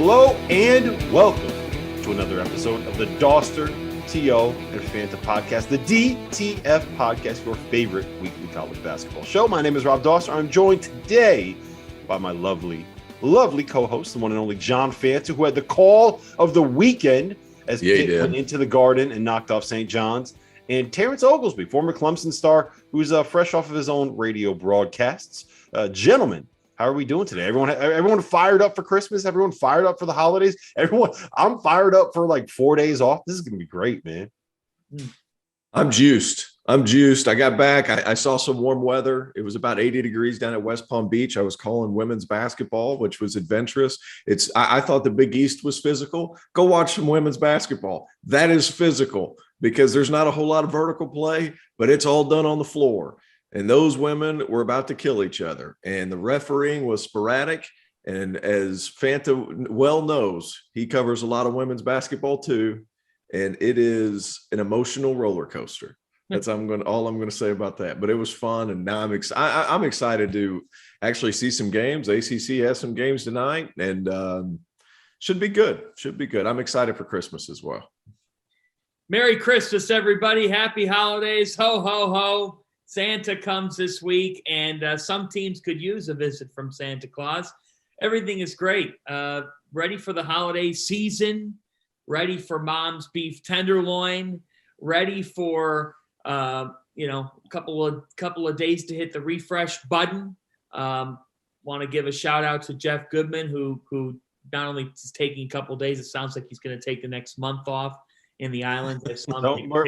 Hello and welcome to another episode of the Doster, T.O., and Fanta podcast, the DTF podcast, your favorite weekly college basketball show. My name is Rob Doster. I'm joined today by my lovely co-host, the one and only John Fanta, who had the call of the weekend as Pitt went into the Garden and knocked off St. John's, and Terrence Oglesby, former Clemson star, who's fresh off of his own radio broadcasts. Gentlemen, how are we doing today? Everyone fired up for Christmas? Everyone fired up for the holidays? I'm fired up for like 4 days off. This is going to be great, man. I'm juiced. I got back. I saw some warm weather. It was about 80 degrees down at West Palm Beach. I was calling women's basketball, which was adventurous. I thought the Big East was physical. Go watch some women's basketball. That is physical because there's not a whole lot of vertical play, but it's all done on the floor. And those women were about to kill each other. And the refereeing was sporadic. And as Fanta well knows, he covers a lot of women's basketball too. And it is an emotional roller coaster. That's all I'm going to say about that. But it was fun. And now I'm excited to actually see some games. ACC has some games tonight and should be good. I'm excited for Christmas as well. Merry Christmas, everybody. Happy holidays. Ho, ho, ho. Santa comes this week, and some teams could use a visit from Santa Claus. Everything is great. Ready for the holiday season, ready for mom's beef tenderloin, ready for a couple of days to hit the refresh button. Want to give a shout out to Jeff Goodman, who not only is taking a couple of days, it sounds like he's going to take the next month off in the island.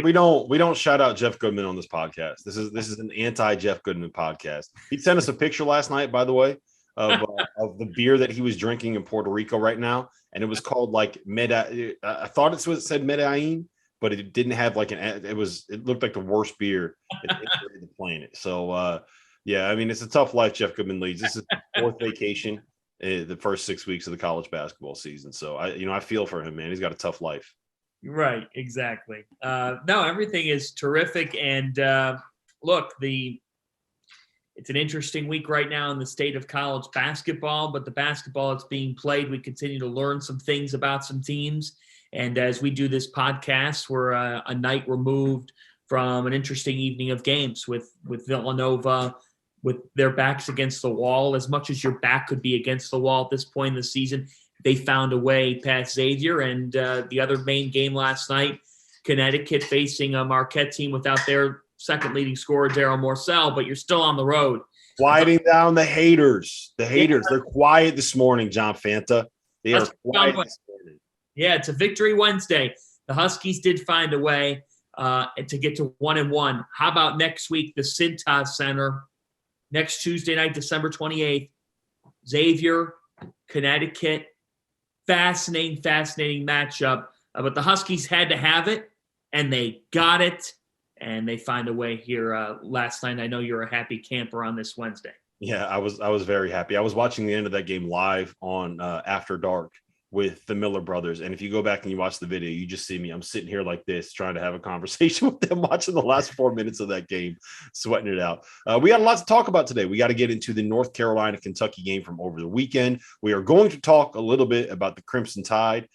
We don't shout out Jeff Goodman on this podcast. This is an anti-Jeff Goodman podcast. He sent us a picture last night, by the way, of the beer that he was drinking in Puerto Rico right now, and it was called like I thought it said Medellin, but it didn't have like it looked like the worst beer in the planet. So yeah, I mean, it's a tough life Jeff Goodman leads. This is the fourth vacation, the first 6 weeks of the college basketball season. So I feel for him, man. He's got a tough life. Right, exactly. No, everything is terrific. And look, it's an interesting week right now in the state of college basketball, but the basketball that's being played, we continue to learn some things about some teams. And as we do this podcast, we're a night removed from an interesting evening of games with Villanova, with their backs against the wall. As much as your back could be against the wall at this point in the season, they found a way past Xavier. And the other main game last night, Connecticut facing a Marquette team without their second leading scorer, Daryl Morcell, but you're still on the road. Quieting down the haters. They're quiet this morning, John Fanta. They are quiet this morning. Yeah, it's a victory Wednesday. The Huskies did find a way to get to 1-1. How about next week, the Cintas Center, next Tuesday night, December 28th, Xavier, Connecticut. Fascinating matchup. But the Huskies had to have it, and they got it, and they find a way here last night. I know you're a happy camper on this Wednesday. Yeah, I was very happy. I was watching the end of that game live on After Dark with the Miller brothers, and if you go back and you watch the video, you just see me. I'm sitting here like this, trying to have a conversation with them, watching the last 4 minutes of that game, sweating it out. We got a lot to talk about today. We got to get into the North Carolina-Kentucky game from over the weekend. We are going to talk a little bit about the Crimson Tide,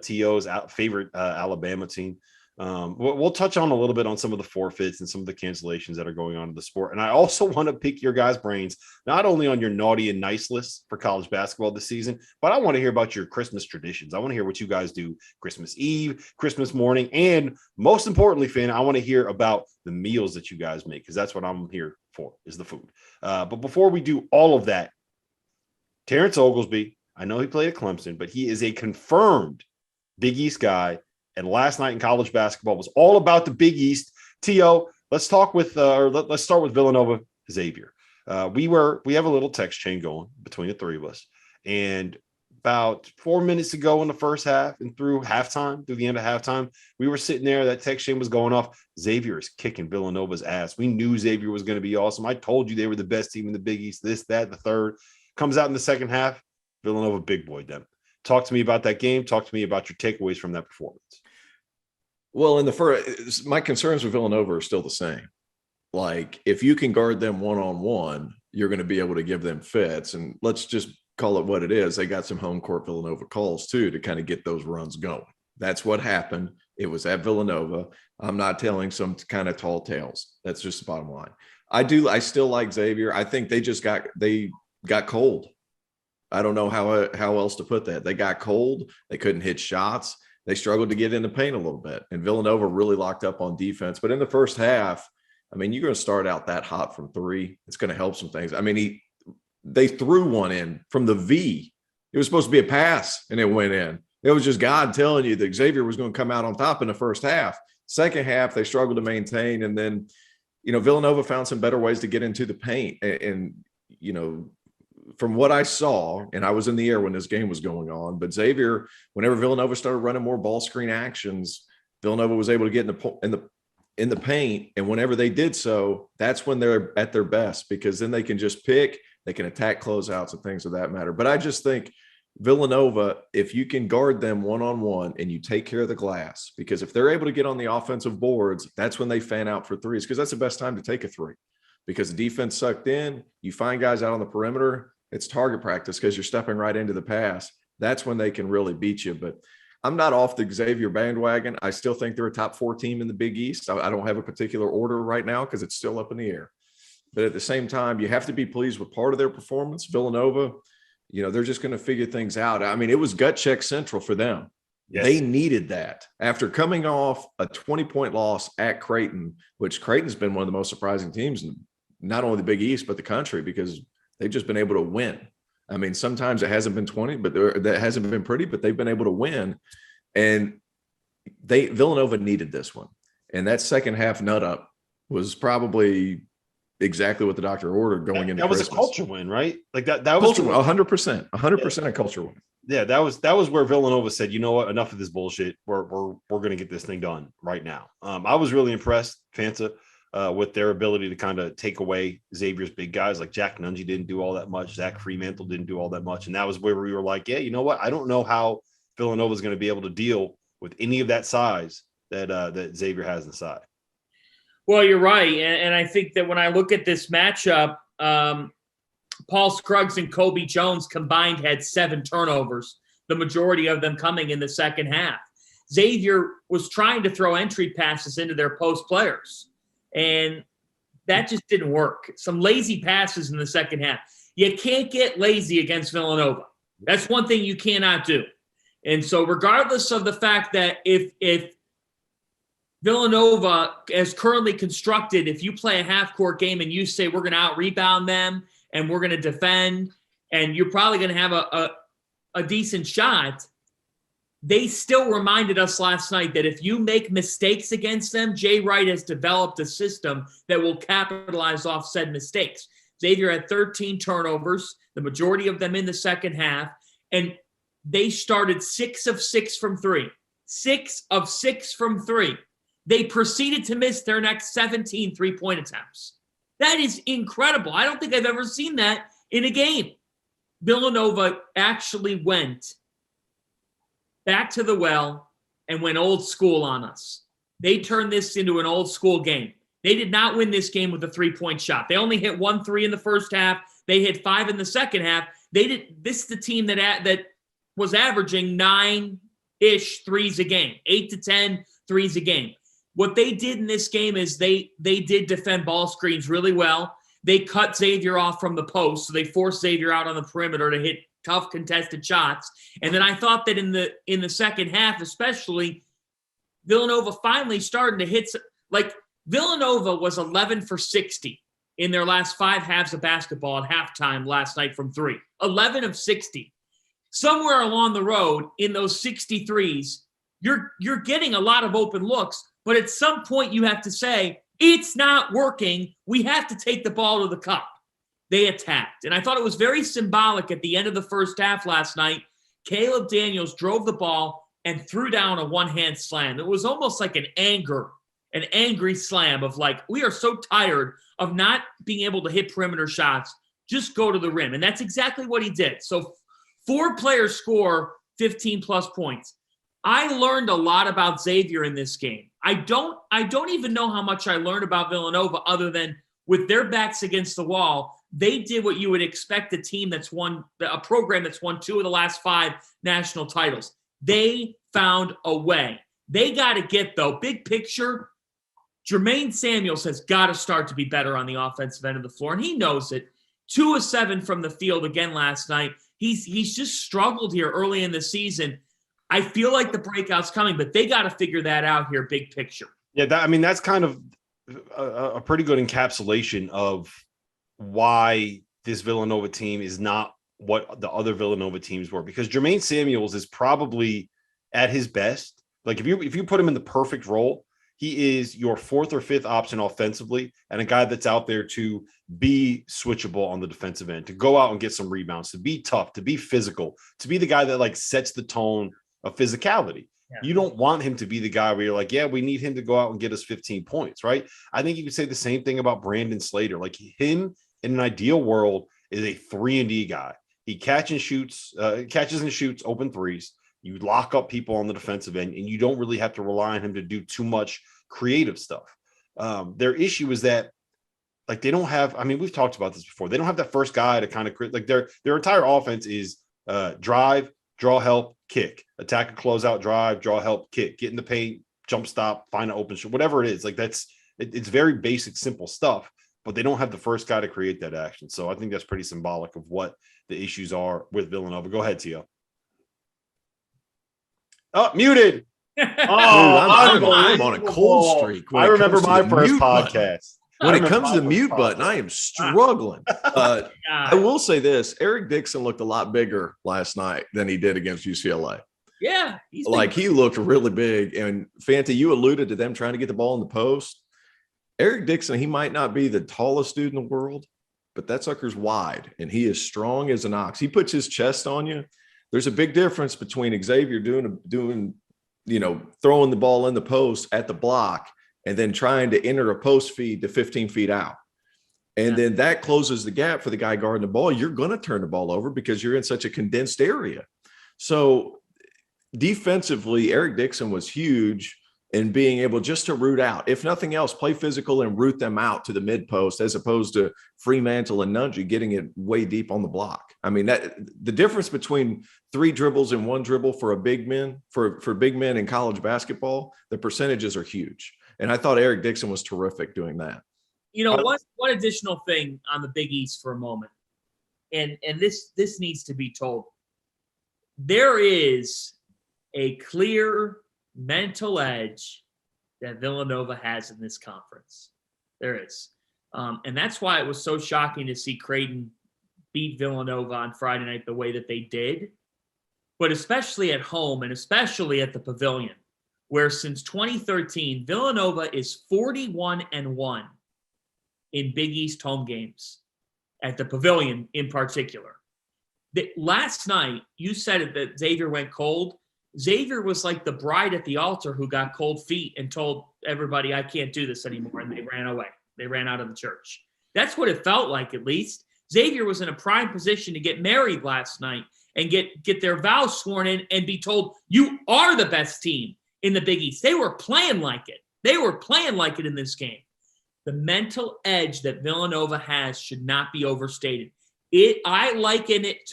T.O.'s favorite Alabama team. We'll touch on a little bit on some of the forfeits and some of the cancellations that are going on in the sport. And I also want to pick your guys' brains, not only on your naughty and nice list for college basketball this season, but I want to hear about your Christmas traditions. I want to hear what you guys do Christmas Eve, Christmas morning, and most importantly, Finn, I want to hear about the meals that you guys make, because that's what I'm here for, is the food. But before we do all of that, Terrence Oglesby, I know he played at Clemson, but he is a confirmed Big East guy. And last night in college basketball was all about the Big East. T.O., let's start with Villanova Xavier. We have a little text chain going between the three of us. And about 4 minutes ago in the first half and through the end of halftime, we were sitting there. That text chain was going off. Xavier is kicking Villanova's ass. We knew Xavier was going to be awesome. I told you they were the best team in the Big East, this, that, the third. Comes out in the second half, Villanova big boyed them. Talk to me about that game. Talk to me about your takeaways from that performance. Well, in the first, my concerns with Villanova are still the same. Like, if you can guard them one-on-one, you're going to be able to give them fits. And let's just call it what it is. They got some home court Villanova calls too to kind of get those runs going. That's what happened. It was at Villanova. I'm not telling some kind of tall tales. That's just the bottom line. I still like Xavier. I think they got cold. I don't know how else to put that. They got cold. They couldn't hit shots. They struggled to get in the paint a little bit. And Villanova really locked up on defense. But in the first half, I mean, you're going to start out that hot from three. It's going to help some things. I mean, they threw one in from the V. It was supposed to be a pass, and it went in. It was just God telling you that Xavier was going to come out on top in the first half. Second half, they struggled to maintain. And then, Villanova found some better ways to get into the paint. And from what I saw, and I was in the air when this game was going on, but Xavier, whenever Villanova started running more ball screen actions, Villanova was able to get in the paint. And whenever they did so, that's when they're at their best, because then they can just pick, they can attack closeouts and things of that matter. But I just think Villanova, if you can guard them one-on-one and you take care of the glass, because if they're able to get on the offensive boards, that's when they fan out for threes, because that's the best time to take a three, because the defense sucked in. You find guys out on the perimeter, it's target practice because you're stepping right into the pass. That's when they can really beat you. But I'm not off the Xavier bandwagon. I still think they're a top 4 team in the Big East. I don't have a particular order right now because it's still up in the air. But at the same time, you have to be pleased with part of their performance. Villanova, they're just going to figure things out. I mean, it was gut check central for them. Yes. They needed that after coming off a 20-point loss at Creighton, which Creighton's been one of the most surprising teams in not only the Big East, but the country, because they've just been able to win. I mean, sometimes it hasn't been 20, but that hasn't been pretty, but they've been able to win. And Villanova needed this one. And that second half nut up was probably exactly what the doctor ordered going into Christmas. That was a culture win, right? Like that was culture, 100% a culture win. Yeah, that was where Villanova said, you know what, enough of this bullshit. We're going to get this thing done right now. I was really impressed, Fanta, with their ability to kind of take away Xavier's big guys. Like Jack Nungy didn't do all that much. Zach Fremantle didn't do all that much. And that was where we were like, yeah, you know what? I don't know how Villanova is going to be able to deal with any of that size that Xavier has inside. Well, you're right. And I think that when I look at this matchup, Paul Scruggs and Kobe Jones combined had 7 turnovers, the majority of them coming in the second half. Xavier was trying to throw entry passes into their post players, and that just didn't work. Some lazy passes in the second half. You can't get lazy against Villanova. That's one thing you cannot do. And so regardless of the fact that if Villanova is currently constructed, if you play a half-court game and you say we're going to out-rebound them and we're going to defend and you're probably going to have a decent shot, they still reminded us last night that if you make mistakes against them, Jay Wright has developed a system that will capitalize off said mistakes. Xavier had 13 turnovers, the majority of them in the second half, and they started 6 of 6 from 3. 6 of 6 from 3. They proceeded to miss their next 17 three-point attempts. That is incredible. I don't think I've ever seen that in a game. Villanova actually went back to the well and went old school on us. They turned this into an old school game. They did not win this game with a 3-point shot. They only hit 1 3 in the first half. They hit 5 in the second half. This is the team that was averaging 9-ish threes a game, 8 to 10 threes a game. What they did in this game is they did defend ball screens really well. They cut Xavier off from the post, so they forced Xavier out on the perimeter to hit tough contested shots. And then I thought that in the second half, especially, Villanova finally started to hit. Like Villanova was 11 for 60 in their last 5 halves of basketball at halftime last night from 3. 11 of 60. Somewhere along the road in those 63s, you're getting a lot of open looks. But at some point, you have to say, it's not working. We have to take the ball to the cup. They attacked. And I thought it was very symbolic at the end of the first half last night. Caleb Daniels drove the ball and threw down a one-hand slam. It was almost like an angry slam of like, we are so tired of not being able to hit perimeter shots. Just go to the rim. And that's exactly what he did. So 4 players score 15-plus points. I learned a lot about Xavier in this game. I don't even know how much I learned about Villanova other than with their backs against the wall, they did what you would expect a program that's won 2 of the last 5 national titles. They found a way. They got to get, though, big picture, Jermaine Samuels has got to start to be better on the offensive end of the floor, and he knows it. 2 of 7 from the field again last night. He's just struggled here early in the season. I feel like the breakout's coming, but they got to figure that out here, big picture. Yeah, that's kind of a pretty good encapsulation of why this Villanova team is not what the other Villanova teams were, because Jermaine Samuels is probably at his best. Like if you put him in the perfect role, he is your 4th or 5th option offensively and a guy that's out there to be switchable on the defensive end, to go out and get some rebounds, to be tough, to be physical, to be the guy that like sets the tone of physicality. Yeah. You don't want him to be the guy where you're like, yeah, we need him to go out and get us 15 points, right? I think you could say the same thing about Brandon Slater. Like him in an ideal world is a 3-and-D guy. He catches and shoots open threes. You lock up people on the defensive end, and you don't really have to rely on him to do too much creative stuff. Their issue is that, like, they don't have. I mean, we've talked about this before. They don't have that first guy to kind of create. Like their entire offense is drive, draw, help, kick, attack and close out, drive, draw, help, kick, get in the paint, jump stop, find an open shot, whatever it is. Like it's very basic, simple stuff. But they don't have the first guy to create that action. So I think that's pretty symbolic of what the issues are with Villanova. Go ahead, Tio. Oh, muted. Oh, I'm on a cold streak. I remember my first podcast. When it comes to the mute button, I am struggling. I will say this. Eric Dixon looked a lot bigger last night than he did against UCLA. Yeah. He looked really big. And Fanta, you alluded to them trying to get the ball in the post. Eric Dixon, he might not be the tallest dude in the world, but that sucker's wide, and he is strong as an ox. He puts his chest on you. There's a big difference between Xavier doing, throwing the ball in the post at the block and then trying to enter a post feed to 15 feet out. And then that closes the gap for the guy guarding the ball. You're going to turn the ball over because you're in such a condensed area. So defensively, Eric Dixon was huge in being able just to root out, if nothing else, play physical and root them out to the mid post, as opposed to Fremantle and Nungy getting it way deep on the block. I mean, that the difference between 3 dribbles and 1 dribble for big men in college basketball, the percentages are huge. And I thought Eric Dixon was terrific doing that. One additional thing on the Big East for a moment, and this needs to be told. There is a clear mental edge that Villanova has in this conference. There is. And that's why it was so shocking to see Creighton beat Villanova on Friday night the way that they did. But especially at home and especially at the Pavilion, where since 2013, Villanova is 41-1 in Big East home games, at the Pavilion in particular. Last night, you said it that Xavier went cold. Xavier was like the bride at the altar who got cold feet and told everybody, I can't do this anymore, and they ran away. They ran out of the church. That's what it felt like, at least. Xavier was in a prime position to get married last night and get their vows sworn in and be told, you are the best team in the Big East. They were playing like it. They were playing like it in this game. The mental edge that Villanova has should not be overstated. I liken it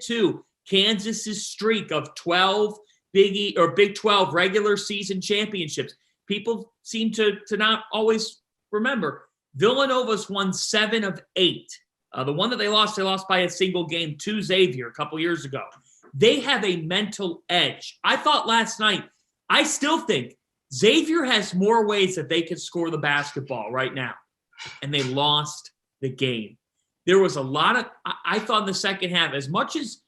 to Kansas's streak of 12 Big 12 regular season championships. People seem to not always remember. Villanova's won 7 of 8. The one that they lost by a single game to Xavier a couple years ago. They have a mental edge. I thought last night, I still think Xavier has more ways that they could score the basketball right now, and they lost the game. There was a lot of, I thought in the second half, as much as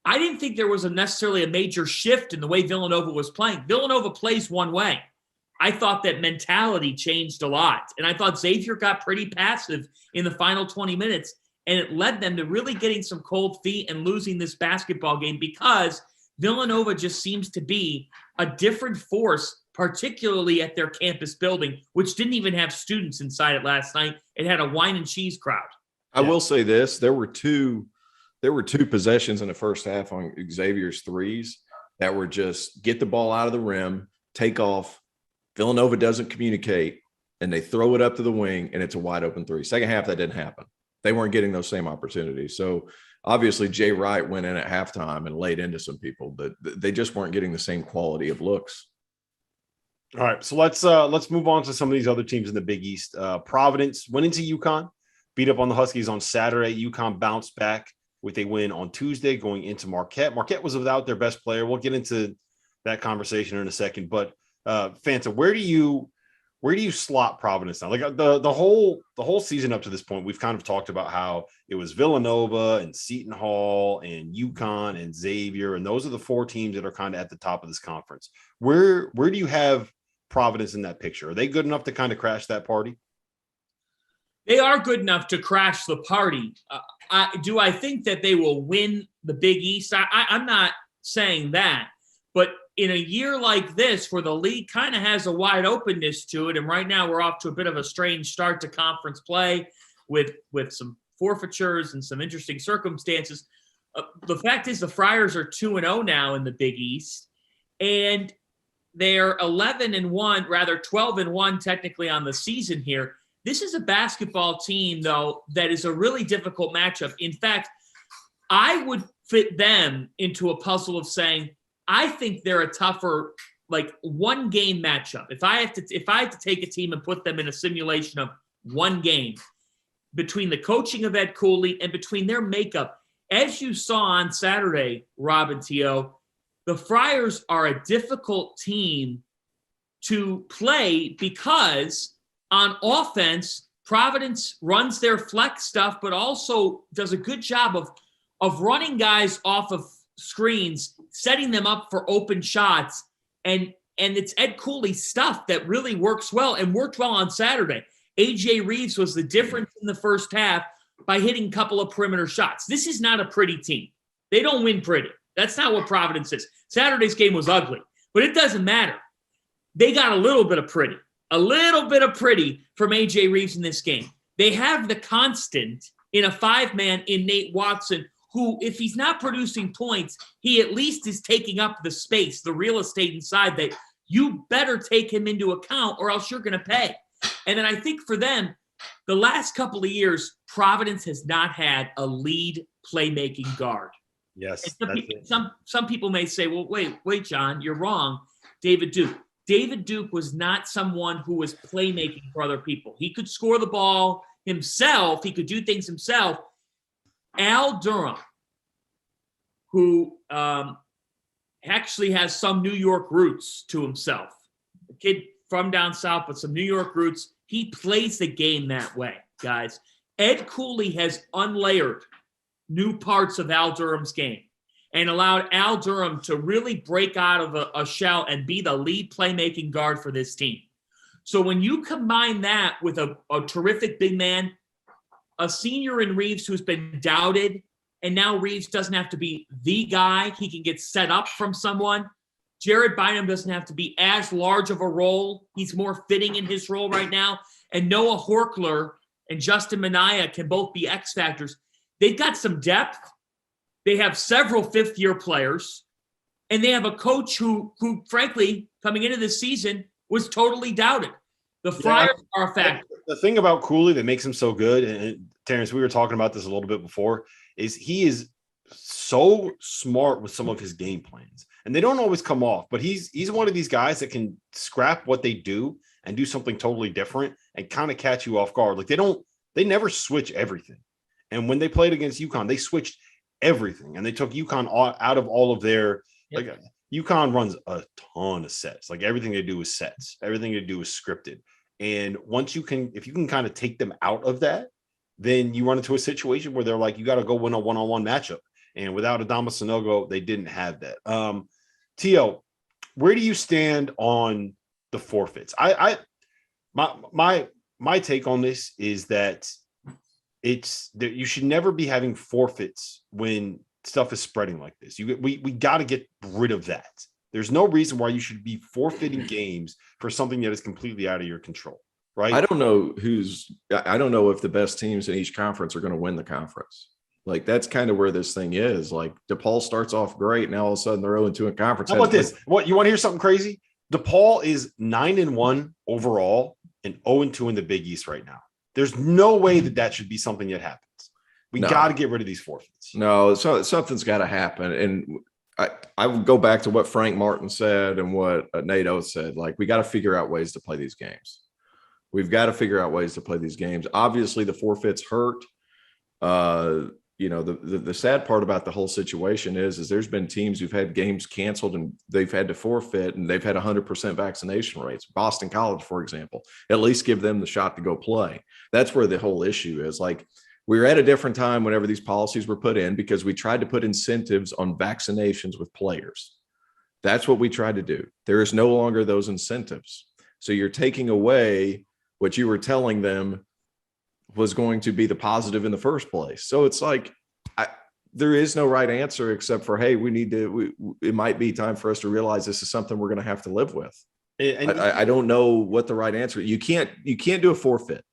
I didn't think there was necessarily a major shift in the way Villanova was playing. Villanova plays one way. I thought that mentality changed a lot, and I thought Xavier got pretty passive in the final 20 minutes, and it led them to really getting some cold feet and losing this basketball game because Villanova just seems to be a different force, particularly at their campus building, which didn't even have students inside it last night. It had a wine and cheese crowd. I will say this. There were two possessions in the first half on Xavier's threes that were just get the ball out of the rim, take off. Villanova doesn't communicate, and they throw it up to the wing, and it's a wide open three. Second half, that didn't happen. They weren't getting those same opportunities. So obviously Jay Wright went in at halftime and laid into some people, but they just weren't getting the same quality of looks. All right, so let's move on to some of these other teams in the Big East. Providence went into UConn, beat up on the Huskies on Saturday. UConn bounced back with a win on Tuesday, going into Marquette. Marquette was without their best player. We'll get into that conversation in a second. But Fanta, where do you slot Providence now? Like the whole season up to this point, we've kind of talked about how it was Villanova and Seton Hall and UConn and Xavier, and those are the four teams that are kind of at the top of this conference. Where do you have Providence in that picture? Are they good enough to kind of crash that party? They are good enough to crash the party. Do I think that they will win the Big East? I'm not saying that. But in a year like this, where the league kind of has a wide openness to it, and right now we're off to a bit of a strange start to conference play with some forfeitures and some interesting circumstances. The fact is the Friars are 2-0 now in the Big East, and they're 12-1 technically on the season here. This is a basketball team, though, that is a really difficult matchup. In fact, I would fit them into a puzzle of saying, I think they're a tougher, like, one-game matchup. If I had to take a team and put them in a simulation of one game between the coaching of Ed Cooley and between their makeup, as you saw on Saturday, Rob and T.O., the Friars are a difficult team to play because on offense, Providence runs their flex stuff, but also does a good job of running guys off of screens, setting them up for open shots. And it's Ed Cooley's stuff that really works well and worked well on Saturday. AJ Reeves was the difference in the first half by hitting a couple of perimeter shots. This is not a pretty team. They don't win pretty. That's not what Providence is. Saturday's game was ugly, but it doesn't matter. They got a little bit of pretty from AJ Reeves in this game. They have the constant in a five-man in Nate Watson, who, if he's not producing points, he at least is taking up the space, the real estate inside that you better take him into account or else you're going to pay. And then I think for them, the last couple of years, Providence has not had a lead playmaking guard. Yes. Some people may say, well, wait, John, you're wrong. David Duke was not someone who was playmaking for other people. He could score the ball himself. He could do things himself. Al Durham, who actually has some New York roots to himself, a kid from down south, but some New York roots, he plays the game that way, guys. Ed Cooley has unlayered new parts of Al Durham's game and allowed Al Durham to really break out of a shell and be the lead playmaking guard for this team. So when you combine that with a terrific big man, a senior in Reeves who's been doubted, and now Reeves doesn't have to be the guy. He can get set up from someone. Jared Bynum doesn't have to be as large of a role. He's more fitting in his role right now. And Noah Horkler and Justin Minaya can both be X factors. They've got some depth. They have several fifth-year players. And they have a coach who frankly, coming into this season, was totally doubted. The Friars are a factor. The thing about Cooley that makes him so good, and Terrence, we were talking about this a little bit before, is he is so smart with some of his game plans. And they don't always come off, but he's one of these guys that can scrap what they do and do something totally different and kind of catch you off guard. Like they never switch everything. And when they played against UConn, they switched everything and they took UConn out of all of their, like UConn runs a ton of sets. Like everything they do is sets. Everything they do is scripted. And if you can kind of take them out of that, then you run into a situation where they're like, you got to go win a one-on-one matchup. And without Adama Sanogo, they didn't have that. Tio, where do you stand on the forfeits? My take on this is that you should never be having forfeits when stuff is spreading like this. We got to get rid of that. There's no reason why you should be forfeiting games for something that is completely out of your control, right? I don't know if the best teams in each conference are going to win the conference. Like, that's kind of where this thing is. Like, DePaul starts off great. Now, all of a sudden, they're 0-2 in conference. How about this? What, you want to hear something crazy? DePaul is 9-1 overall and 0-2 in the Big East right now. There's no way that should be something that happens. We No. got to get rid of these forfeits. No, so something's got to happen. And I would go back to what Frank Martin said and what Nate Oates said. Like, we got to figure out ways to play these games. We've got to figure out ways to play these games. Obviously, the forfeits hurt. The sad part about the whole situation is there's been teams who've had games canceled and they've had to forfeit, and they've had 100% vaccination rates. Boston College, for example, at least give them the shot to go play. That's where the whole issue is. Like, we were at a different time whenever these policies were put in, because we tried to put incentives on vaccinations with players. That's what we tried to do. There is no longer those incentives. So you're taking away what you were telling them was going to be the positive in the first place. So it's like, there is no right answer except for, hey, it might be time for us to realize this is something we're going to have to live with. And I don't know what the right answer. You can't do a forfeit.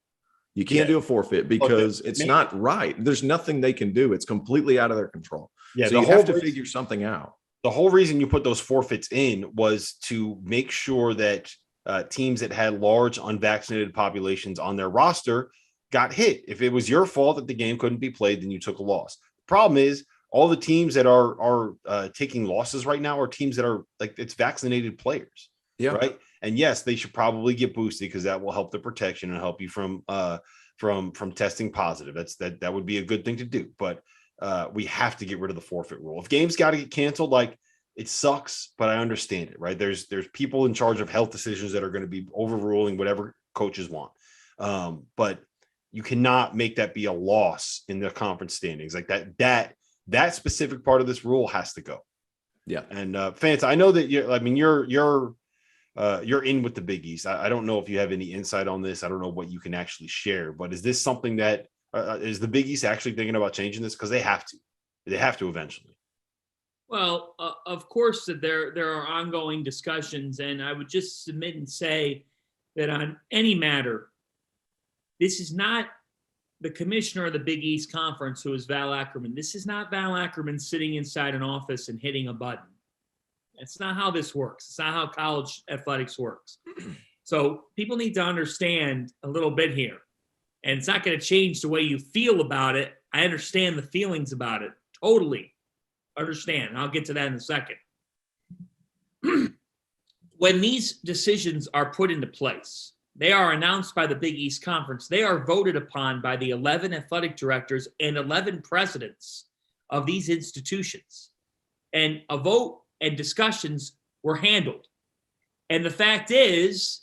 You can't do a forfeit because it's not right. There's nothing they can do. It's completely out of their control. Yeah, so you have to figure something out. The whole reason you put those forfeits in was to make sure that teams that had large unvaccinated populations on their roster got hit. If it was your fault that the game couldn't be played, then you took a loss. The problem is all the teams that are taking losses right now are teams that are like, it's vaccinated players. Yeah. Right. And yes, they should probably get boosted because that will help the protection and help you from testing positive. That would be a good thing to do. But we have to get rid of the forfeit rule. If games got to get canceled, like, it sucks, but I understand it, right? There's people in charge of health decisions that are going to be overruling whatever coaches want. But you cannot make that be a loss in the conference standings. Like that specific part of this rule has to go. Yeah. And Fanta, I know that you're in with the Big East. I don't know if you have any insight on this. I don't know what you can actually share, but is this something that is the Big East actually thinking about changing this? Because they have to eventually. Well, of course, there are ongoing discussions, and I would just submit and say that on any matter, this is not the commissioner of the Big East Conference, who is Val Ackerman. This is not Val Ackerman sitting inside an office and hitting a button. That's not how this works. It's not how college athletics works. So people need to understand a little bit here. And it's not going to change the way you feel about it. I understand the feelings about it. Totally understand. And I'll get to that in a second. When these decisions are put into place, they are announced by the Big East Conference. They are voted upon by the 11 athletic directors and 11 presidents of these institutions. And a vote and discussions were handled. And the fact is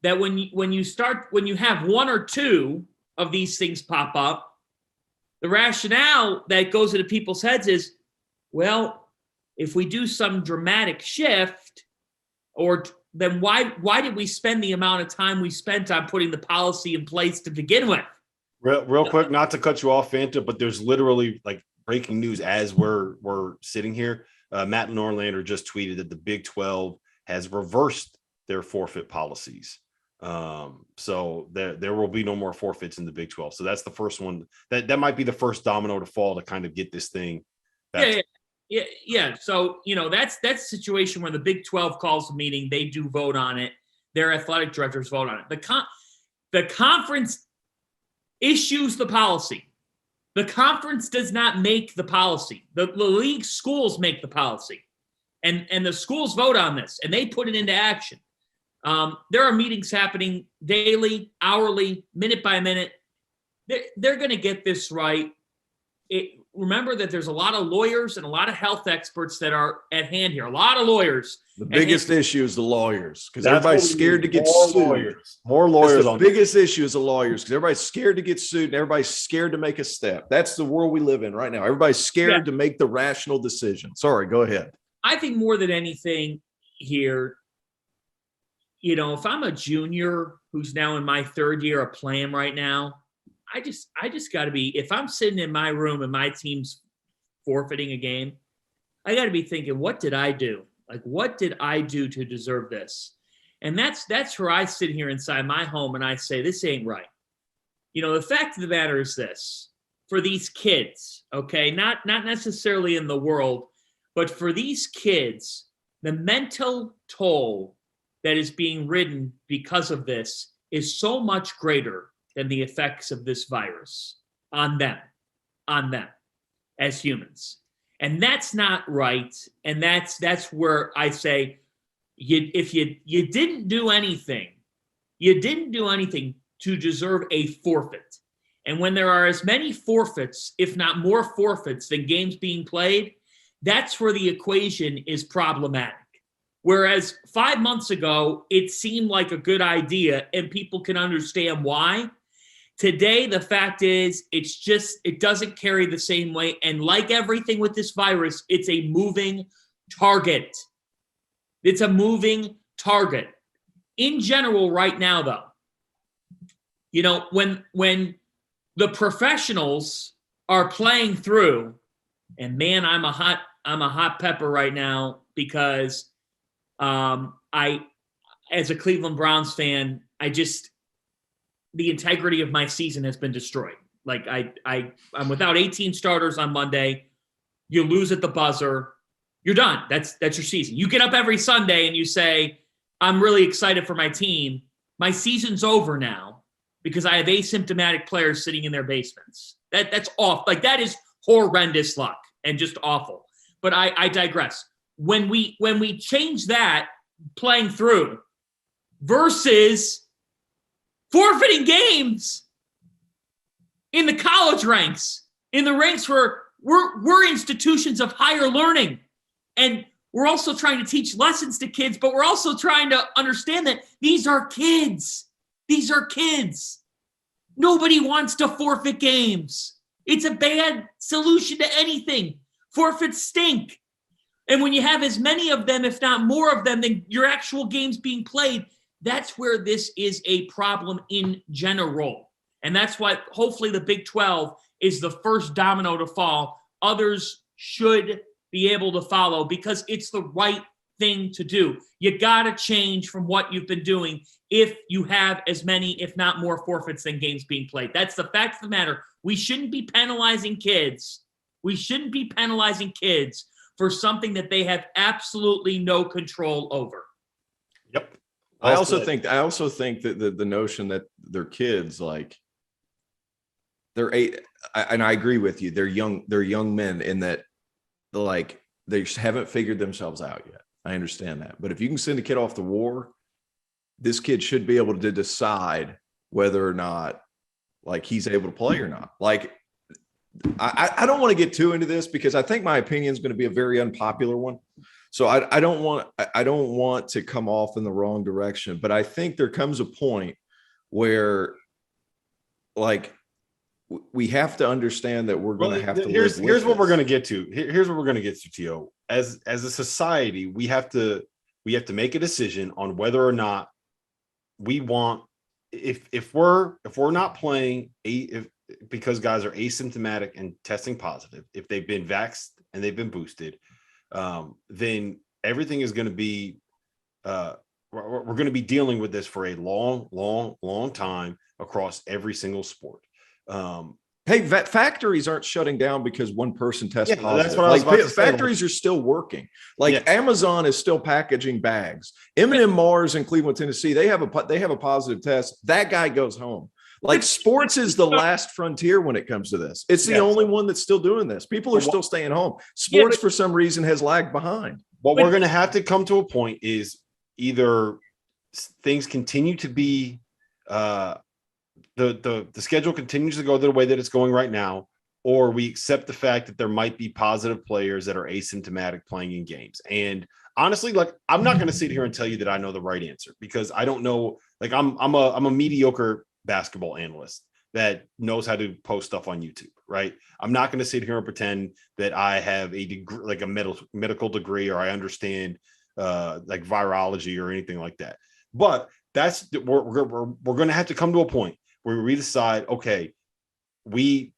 that when you have one or two of these things pop up, the rationale that goes into people's heads is, well, if we do some dramatic shift, then why did we spend the amount of time we spent on putting the policy in place to begin with? Real quick, not to cut you off, Fanta, but there's literally like breaking news as we're sitting here. Matt Norlander just tweeted that the Big 12 has reversed their forfeit policies. So there will be no more forfeits in the Big 12. So that's the first one. That might be the first domino to fall to kind of get this thing back. Yeah. So, that's a situation where the Big 12 calls a meeting. They do vote on it. Their athletic directors vote on it. The conference issues the policy. The conference does not make the policy. The league schools make the policy. And the schools vote on this, and they put it into action. There are meetings happening daily, hourly, minute by minute. They're going to get this right. Remember that there's a lot of lawyers and a lot of health experts that are at hand here. A lot of lawyers. The biggest issue is the lawyers, because everybody's scared to get sued. More lawyers. The biggest issue is the lawyers, because everybody's scared to get sued and everybody's scared to make a step. That's the world we live in right now. Everybody's scared to make the rational decision. Sorry, go ahead. I think more than anything here, if I'm a junior who's now in my third year of playing right now, I just got to be, if I'm sitting in my room and my team's forfeiting a game, I got to be thinking, what did I do? Like, what did I do to deserve this? And that's where I sit here inside my home and I say, this ain't right. The fact of the matter is this, for these kids, okay, not necessarily in the world, but for these kids, the mental toll that is being ridden because of this is so much greater than the effects of this virus on them. on them as humans. And that's not right. And that's where I say, if you didn't do anything to deserve a forfeit. And when there are as many forfeits, if not more forfeits than games being played, that's where the equation is problematic. Whereas 5 months ago, it seemed like a good idea and people can understand why. Today, the fact is, it doesn't carry the same weight. And like everything with this virus, it's a moving target. It's a moving target. In general, right now, though, when the professionals are playing through, and man, I'm a hot pepper right now because I, as a Cleveland Browns fan, the integrity of my season has been destroyed. Like I'm without 18 starters on Monday. You lose at the buzzer, you're done. That's your season. You get up every Sunday and you say, I'm really excited for my team. My season's over now because I have asymptomatic players sitting in their basements. That's off. Like that is horrendous luck and just awful. But I digress. When we change that playing through versus forfeiting games in the college ranks, in the ranks where we're institutions of higher learning. And we're also trying to teach lessons to kids, but we're also trying to understand that these are kids. These are kids. Nobody wants to forfeit games. It's a bad solution to anything. Forfeits stink. And when you have as many of them, if not more of them, than your actual games being played, that's where this is a problem in general. And that's why hopefully the Big 12 is the first domino to fall. Others should be able to follow because it's the right thing to do. You got to change from what you've been doing if you have as many, if not more forfeits than games being played. That's the fact of the matter. We shouldn't be penalizing kids. We shouldn't be penalizing kids for something that they have absolutely no control over. Yep. I also think that the notion that they're kids, like they're and I agree with you. They're young men in that, like, they haven't figured themselves out yet. I understand that. But if you can send a kid off to war, this kid should be able to decide whether or not, like, he's able to play or not. Like, I don't want to get too into this because I think my opinion is going to be a very unpopular one. So I don't want to come off in the wrong direction, but I think there comes a point where, like, we have to understand that we're going to have to here's live with what we're this. going to get to. Here's what we're going to get to, T.O. As a society, we have to make a decision on whether or not we want, if we're not playing because guys are asymptomatic and testing positive, if they've been vaxxed and they've been boosted, then everything is going to be we're going to be dealing with this for a long time across every single sport. Hey, vet factories aren't shutting down because one person tests positive. That's what I was about to say. Factories are still working. Like, yes. Amazon is still packaging bags. M&M Mars in Cleveland, Tennessee, they have a positive test. That guy goes home. Like, sports is the last frontier when it comes to this. It's the only one that's still doing this. People are still staying home. Sports, for some reason, has lagged behind. What we're going to have to come to a point is either things continue to be the schedule continues to go the way that it's going right now, or we accept the fact that there might be positive players that are asymptomatic playing in games. And honestly, like, I'm not going to sit here and tell you that I know the right answer because I don't know. Like, I'm a mediocre basketball analyst that knows how to post stuff on YouTube, right? I'm not going to sit here and pretend that I have a degree, like a medical degree, or I understand like virology or anything like that. But we're going to have to come to a point where we decide, okay, we're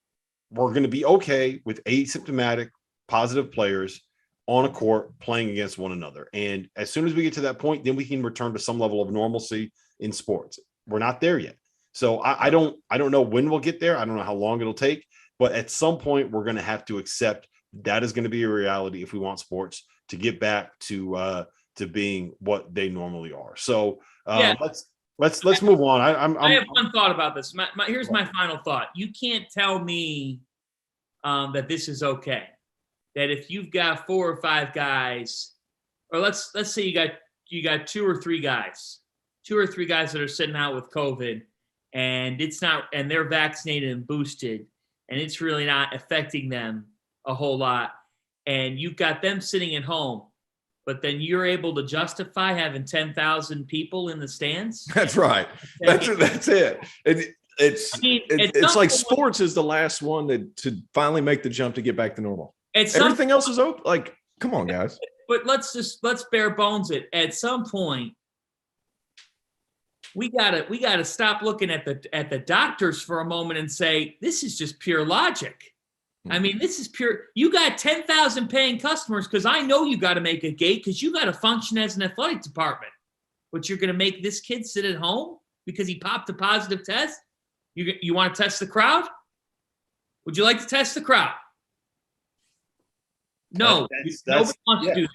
going to be okay with asymptomatic positive players on a court playing against one another. And as soon as we get to that point, then we can return to some level of normalcy in sports. We're not there yet. So I don't know when we'll get there. I don't know how long it'll take, but at some point we're going to have to accept that is going to be a reality if we want sports to get back to being what they normally are. So let's move on. I have one thought about this. Here's my final thought. You can't tell me that this is okay. That if you've got 4 or 5 guys, or let's say you got 2 or 3 guys that are sitting out with COVID, and they're vaccinated and boosted, and it's really not affecting them a whole lot, and you've got them sitting at home, but then you're able to justify having 10,000 people in the stands. That's right. That's it. It's like sports is the last one to finally make the jump to get back to normal. Everything else is open. Like, come on, guys. But let's bare bones it. At some point, we gotta stop looking at the doctors for a moment and say, this is just pure logic. I mean, this is pure. You got 10,000 paying customers because I know you got to make a gate because you got to function as an athletic department. But you're going to make this kid sit at home because he popped a positive test? You want to test the crowd? Would you like to test the crowd? No, nobody wants to do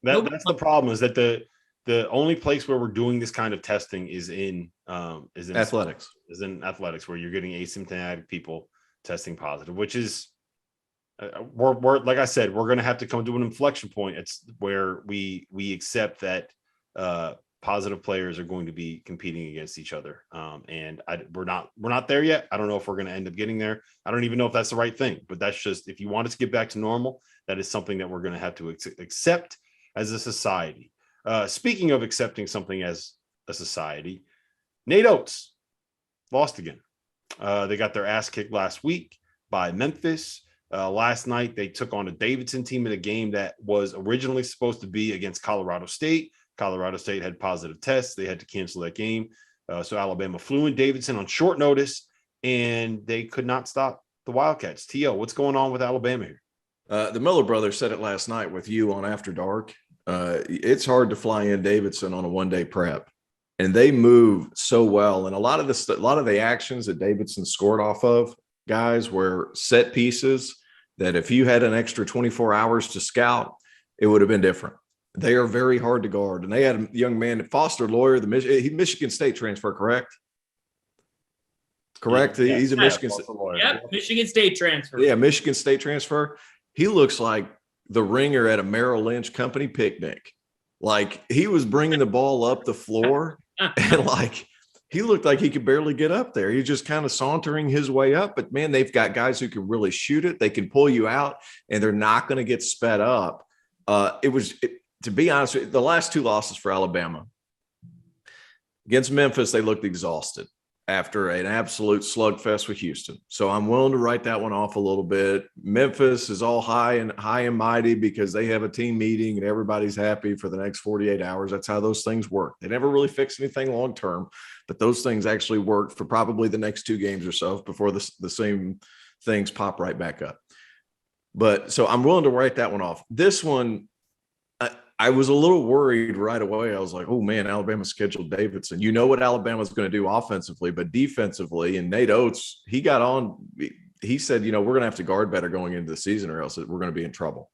that. That's the problem, is that the only place where we're doing this kind of testing is in athletics. Is in athletics, where you're getting asymptomatic people testing positive, which is we're like I said, we're going to have to come to an inflection point. It's where we accept that positive players are going to be competing against each other, and we're not there yet. I don't know if we're going to end up getting there. I don't even know if that's the right thing, but that's just, if you want us to get back to normal, that is something that we're going to have to accept as a society. Speaking of accepting something as a society, Nate Oates lost again. They got their ass kicked last week by Memphis. Last night, they took on a Davidson team in a game that was originally supposed to be against Colorado State. Colorado State had positive tests. They had to cancel that game. So Alabama flew in Davidson on short notice, and they could not stop the Wildcats. T.O., what's going on with Alabama here? The Miller brothers said it last night with you on After Dark. It's hard to fly in Davidson on a one-day prep, and they move so well. And a lot of the actions that Davidson scored off of, guys, were set pieces that if you had an extra 24 hours to scout, it would have been different. They are very hard to guard. And they had a young man, Foster Lawyer, Michigan State transfer, correct? Correct. Yeah, he's a Michigan State. Yep, Michigan State transfer. Yeah, Michigan State transfer. He looks like the ringer at a Merrill Lynch company picnic. Like, he was bringing the ball up the floor, and like, he looked like he could barely get up there. He's just kind of sauntering his way up. But, man, they've got guys who can really shoot it. They can pull you out, and they're not going to get sped up. To be honest with you, the last 2 losses for Alabama, against Memphis, they looked exhausted after an absolute slugfest with Houston. So I'm willing to write that one off a little bit. Memphis is all high and mighty because they have a team meeting and everybody's happy for the next 48 hours. That's how those things work. They never really fix anything long-term, but those things actually work for probably the next 2 games or so before the same things pop right back up. But so I'm willing to write that one off. This one, I was a little worried right away. I was like, oh, man, Alabama scheduled Davidson. You know what Alabama's going to do offensively, but defensively. And Nate Oates, he got on. He said, we're going to have to guard better going into the season or else we're going to be in trouble.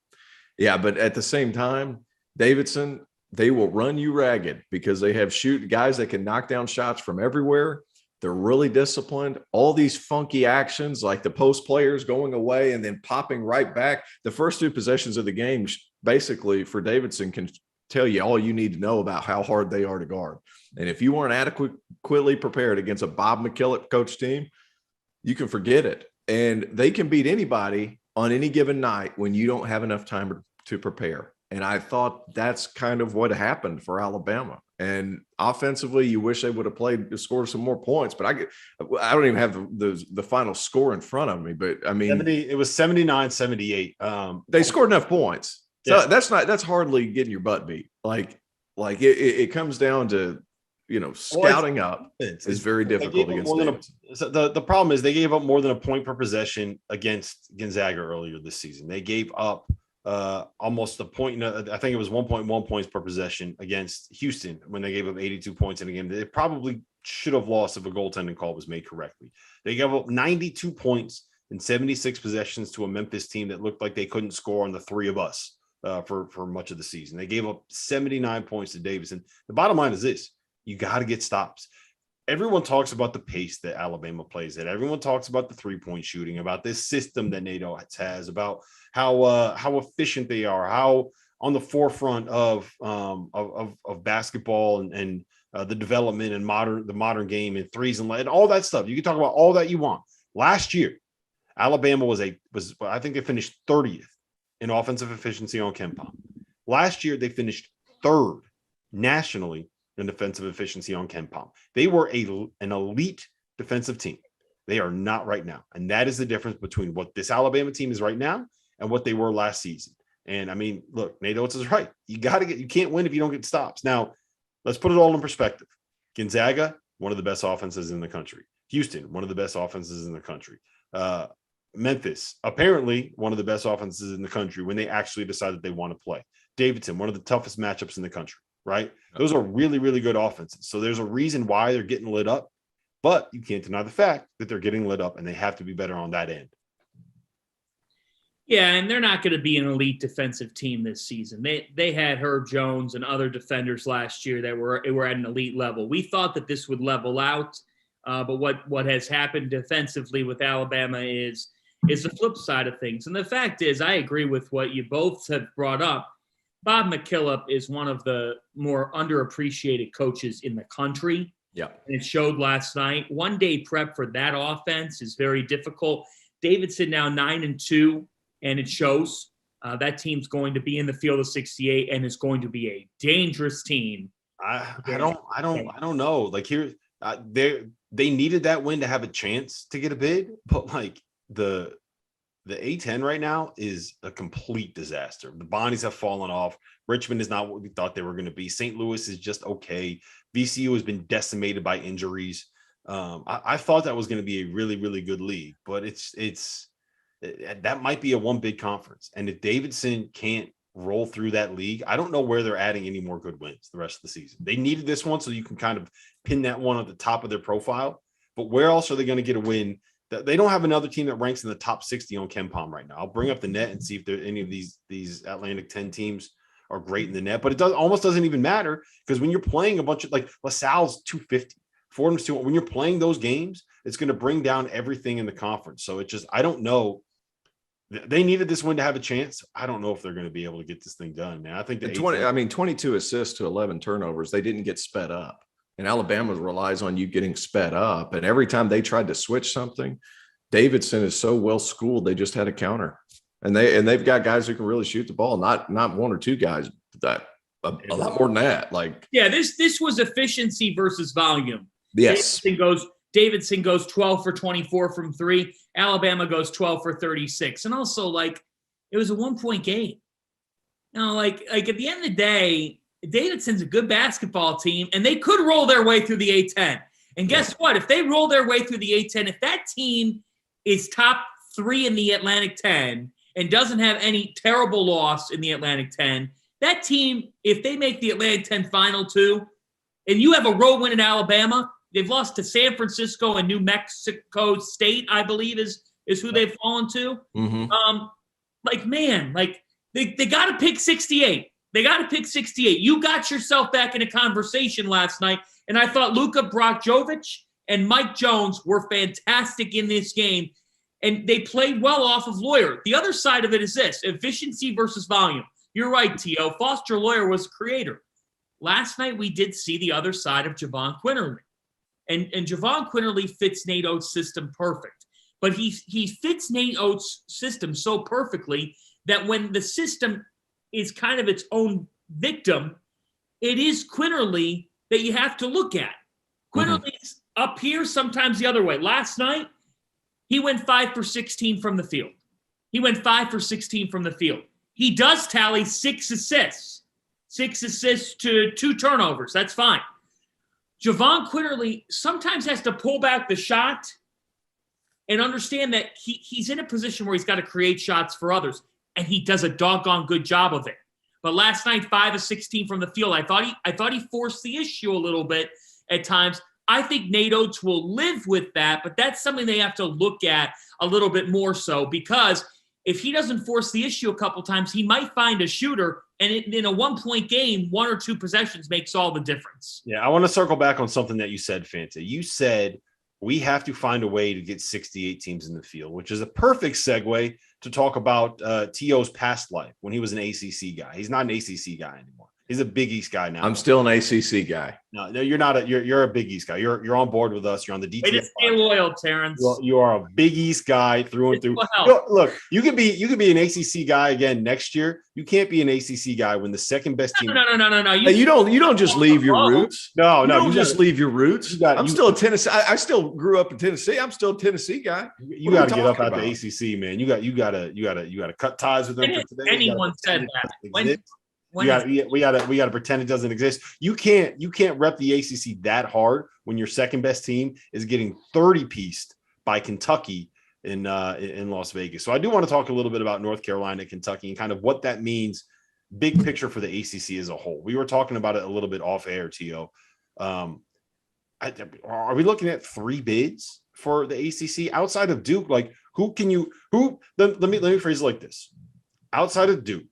Yeah, but at the same time, Davidson, they will run you ragged because they have guys that can knock down shots from everywhere. They're really disciplined. All these funky actions, like the post players going away and then popping right back. The first 2 possessions of the game, basically, for Davidson, can tell you all you need to know about how hard they are to guard. And if you weren't adequately prepared against a Bob McKillop coach team, you can forget it. And they can beat anybody on any given night when you don't have enough time to prepare. And I thought that's kind of what happened for Alabama. And offensively, you wish they would have played to score some more points. But I don't even have the final score in front of me. But I mean, it was 79-78. They scored enough points. So Yeah. that's hardly getting your butt beat. Like it comes down to, scouting up is very difficult against Davidson. The problem is they gave up more than a point per possession against Gonzaga earlier this season. They gave up almost a point. I think it was 1.1 points per possession against Houston when they gave up 82 points in a game. They probably should have lost if a goaltending call was made correctly. They gave up 92 points in 76 possessions to a Memphis team that looked like they couldn't score on the 3 of us for much of the season. They gave up 79 points to Davidson. The bottom line is this: you got to get stops. everyone talks about the pace that Alabama plays at. Everyone talks about the 3-point shooting, about this system that NATO has, about how efficient they are, how on the forefront of basketball and the development and the modern game and threes and all that stuff. You can talk about all that you want. Last year, Alabama was I think they finished 30th in offensive efficiency on KenPom. Last year, they finished 3rd nationally in defensive efficiency on KenPom. They were an elite defensive team. They are not right now. And that is the difference between what this Alabama team is right now and what they were last season. And I mean, look, Nate Oates is right. You can't win if you don't get stops. Now, let's put it all in perspective. Gonzaga, one of the best offenses in the country. Houston, one of the best offenses in the country. Memphis, apparently one of the best offenses in the country when they actually decide that they want to play. Davidson, one of the toughest matchups in the country, right? Those are really, really good offenses. So there's a reason why they're getting lit up, but you can't deny the fact that they're getting lit up and they have to be better on that end. Yeah, and they're not going to be an elite defensive team this season. They had Herb Jones and other defenders last year that were at an elite level. We thought that this would level out, but what has happened defensively with Alabama is the flip side of things. And the fact is, I agree with what you both have brought up. Bob McKillop is one of the more underappreciated coaches in the country. Yeah. And it showed last night. One-day prep for that offense is very difficult. Davidson now 9-2. And it shows that team's going to be in the field of 68 and is going to be a dangerous team. I don't know. Like here, they needed that win to have a chance to get a bid, but like the A10 right now is a complete disaster. The Bonnies have fallen off. Richmond is not what we thought they were going to be. St. Louis is just okay. VCU has been decimated by injuries. I thought that was going to be a really, really good league, but that might be a one big conference. And if Davidson can't roll through that league, I don't know where they're adding any more good wins the rest of the season. They needed this one so you can kind of pin that one at the top of their profile. But where else are they going to get a win? They don't have another team that ranks in the top 60 on KenPom right now. I'll bring up the net and see if there any of these Atlantic 10 teams are great in the net. But it almost doesn't even matter because when you're playing a bunch of like LaSalle's 250, Fordham's 200, when you're playing those games, it's going to bring down everything in the conference. So I don't know. They needed this win to have a chance. I don't know if they're going to be able to get this thing done, man. I think 22 assists to 11 turnovers. They didn't get sped up. And Alabama relies on you getting sped up. And every time they tried to switch something, Davidson is so well schooled, they just had a counter. And they've got guys who can really shoot the ball, not one or two guys, that a lot more than that. Like, yeah, this was efficiency versus volume. Yes. Davidson goes 12 for 24 from 3. Alabama goes 12 for 36. And also, like, it was a 1-point game. You know, like at the end of the day, Davidson's a good basketball team, and they could roll their way through the A10. And guess what? If they roll their way through the A10, if that team is top 3 in the Atlantic 10 and doesn't have any terrible loss in the Atlantic 10, that team, if they make the Atlantic 10 final 2, and you have a road win in Alabama, they've lost to San Francisco and New Mexico State, I believe, is who they've fallen to. Mm-hmm. They got to pick 68. They got to pick 68. You got yourself back in a conversation last night, and I thought Luka Brogdanovic and Mike Jones were fantastic in this game, and they played well off of Lawyer. The other side of it is this: efficiency versus volume. You're right, T.O. Foster Lawyer was a creator. Last night we did see the other side of Javon Quinterly. And Javon Quinterly fits Nate Oates' system perfect. But he fits Nate Oates' system so perfectly that when the system is kind of its own victim, it is Quinterly that you have to look at. Quinterly's up here, sometimes the other way. Last night, he went 5 for 16 from the field. He does tally 6 assists. 6 assists to 2 turnovers. That's fine. Javon Quinterly sometimes has to pull back the shot and understand that he's in a position where he's got to create shots for others, and he does a doggone good job of it. But last night, 5 of 16 from the field. I thought he forced the issue a little bit at times. I think Nate Oates will live with that, but that's something they have to look at a little bit more so, because if he doesn't force the issue a couple times, he might find a shooter. And in a 1-point game, 1 or 2 possessions makes all the difference. Yeah, I want to circle back on something that you said, Fanta. You said we have to find a way to get 68 teams in the field, which is a perfect segue to talk about T.O.'s past life when he was an ACC guy. He's not an ACC guy anymore. He's a Big East guy now. I'm still an ACC guy. No, you're not. You're a Big East guy. You're on board with us. You're on the DTF. Way to stay loyal, Terrence. You are a Big East guy through and through. Look, you could be an ACC guy again next year. You can't be an ACC guy when the second best team. No. You don't just leave your roots. No, you don't just leave your roots. I'm still a Tennessee. I still grew up in Tennessee. I'm still a Tennessee guy. You got to get up out the ACC, man. You got to cut ties with them. For today. Anyone said that? We got to pretend it doesn't exist. You can't rep the ACC that hard when your second best team is getting 30-pieced by Kentucky in Las Vegas. So I do want to talk a little bit about North Carolina, Kentucky, and kind of what that means, big picture for the ACC as a whole. We were talking about it a little bit off air, T.O. Are we looking at 3 bids for the ACC outside of Duke? Like, let me phrase it like this: outside of Duke,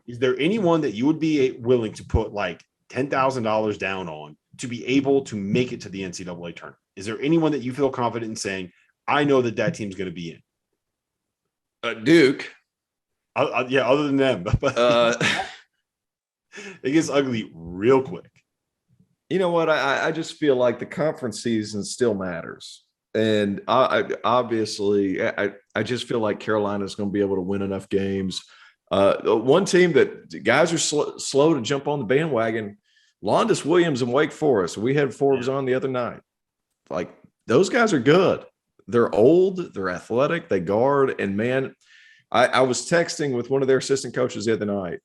is there anyone that you would be willing to put like $10,000 down on to be able to make it to the NCAA tournament? Is there anyone that you feel confident in saying, I know that team's going to be in? Duke. Yeah, other than them. But it gets ugly real quick. You know what? I just feel like the conference season still matters. And I just feel like Carolina's going to be able to win enough games. One team that guys are slow to jump on the bandwagon, Londis Williams and Wake Forest. We had Forbes on the other night. Like, those guys are good. They're old, they're athletic, they guard. And man, I was texting with one of their assistant coaches the other night.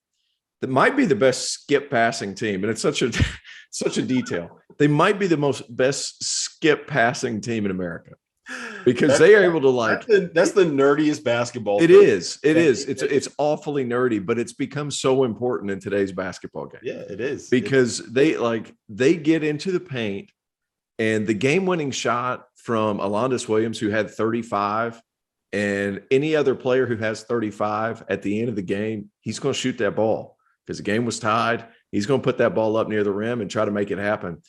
That might be the best skip passing team. And it's such a detail. They might be the best skip passing team in America. Because they are able to that's the nerdiest basketball. It is. It's awfully nerdy, but it's become so important in today's basketball game. Yeah, it is. Because they get into the paint, and the game-winning shot from Alondis Williams, who had 35, and any other player who has 35 at the end of the game, he's going to shoot that ball because the game was tied. He's going to put that ball up near the rim and try to make it happen.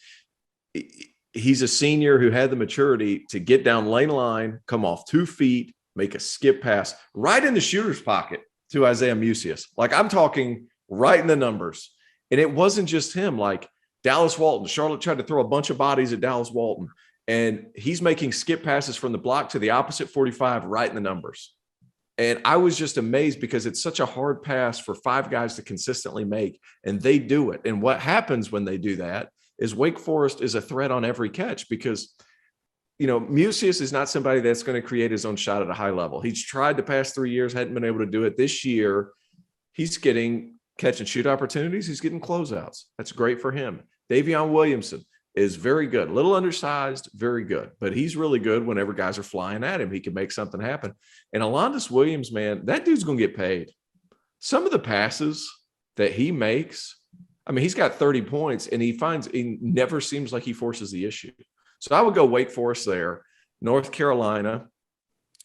He's a senior who had the maturity to get down lane line, come off 2 feet, make a skip pass right in the shooter's pocket to Isaiah Musius. Like, I'm talking right in the numbers. And it wasn't just him. Like, Dallas Walton, Charlotte tried to throw a bunch of bodies at Dallas Walton, and he's making skip passes from the block to the opposite 45 right in the numbers. And I was just amazed because it's such a hard pass for 5 guys to consistently make, and they do it. And what happens when they do that is Wake Forest is a threat on every catch because, Musius is not somebody that's going to create his own shot at a high level. He's tried the past 3 years, hadn't been able to do it. This year, he's getting catch and shoot opportunities. He's getting closeouts. That's great for him. Davion Williamson is very good, a little undersized, very good, but he's really good whenever guys are flying at him. He can make something happen. And Alondis Williams, man, that dude's going to get paid. Some of the passes that he makes, I mean, he's got 30 points, and he never seems like he forces the issue. So I would go Wake Forest there, North Carolina,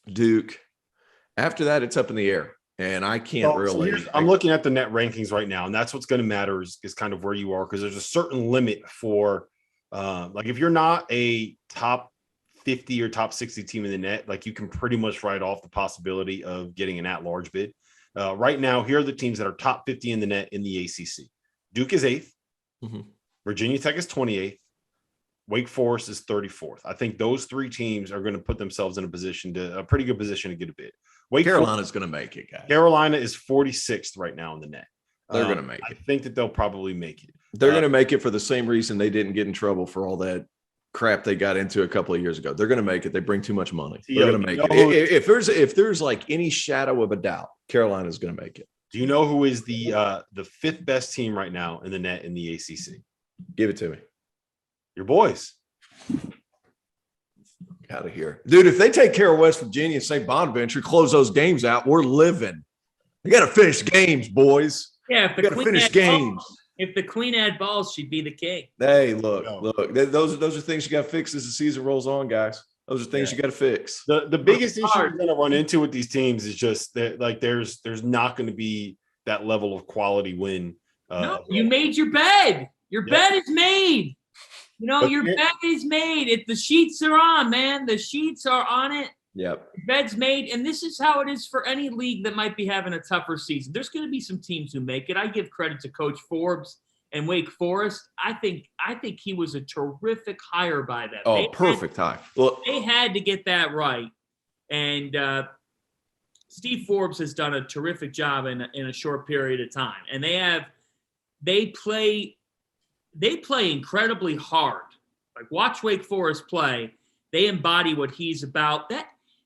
Duke. After that, it's up in the air, and I can't I'm looking at the net rankings right now, and that's what's going to matter is kind of where you are, because there's a certain limit for like if you're not a top 50 or top 60 team in the net, like you can pretty much write off the possibility of getting an at-large bid. Right now, here are the teams that are top 50 in the net in the ACC. Duke is 8th. Mm-hmm. Virginia Tech is 28th. Wake Forest is 34th. I think those 3 teams are going to put themselves in a pretty good position to get a bid. Carolina's going to make it, guys. Carolina is 46th right now in the net. They're going to make it. I think that they'll probably make it. They're going to make it for the same reason they didn't get in trouble for all that crap they got into a couple of years ago. They're going to make it. They bring too much money. They're going to make it. If there's like any shadow of a doubt, Carolina's going to make it. Do you know who is the 5th best team right now in the net in the ACC? Give it to me. Your boys. Out of here. Dude, if they take care of West Virginia and St. Bonaventure, close those games out, we're living. We got to finish games, boys. Yeah, if the Queen had balls, she'd be the king. Hey, look. Those are things you got to fix as the season rolls on, guys. Those are things you got to fix. The biggest issue you're going to run into with these teams is just that, like, there's not going to be that level of quality win. No, you made your bed. Your bed is made. Your bed is made. The sheets are on, man. The sheets are on it. Yep. The bed's made, and this is how it is for any league that might be having a tougher season. There's going to be some teams who make it. I give credit to Coach Forbes and Wake Forest. I think he was a terrific hire by them. Oh, perfect hire. Well, they had to get that right, and Steve Forbes has done a terrific job in a short period of time. And they play incredibly hard. Like, watch Wake Forest play. They embody what he's about.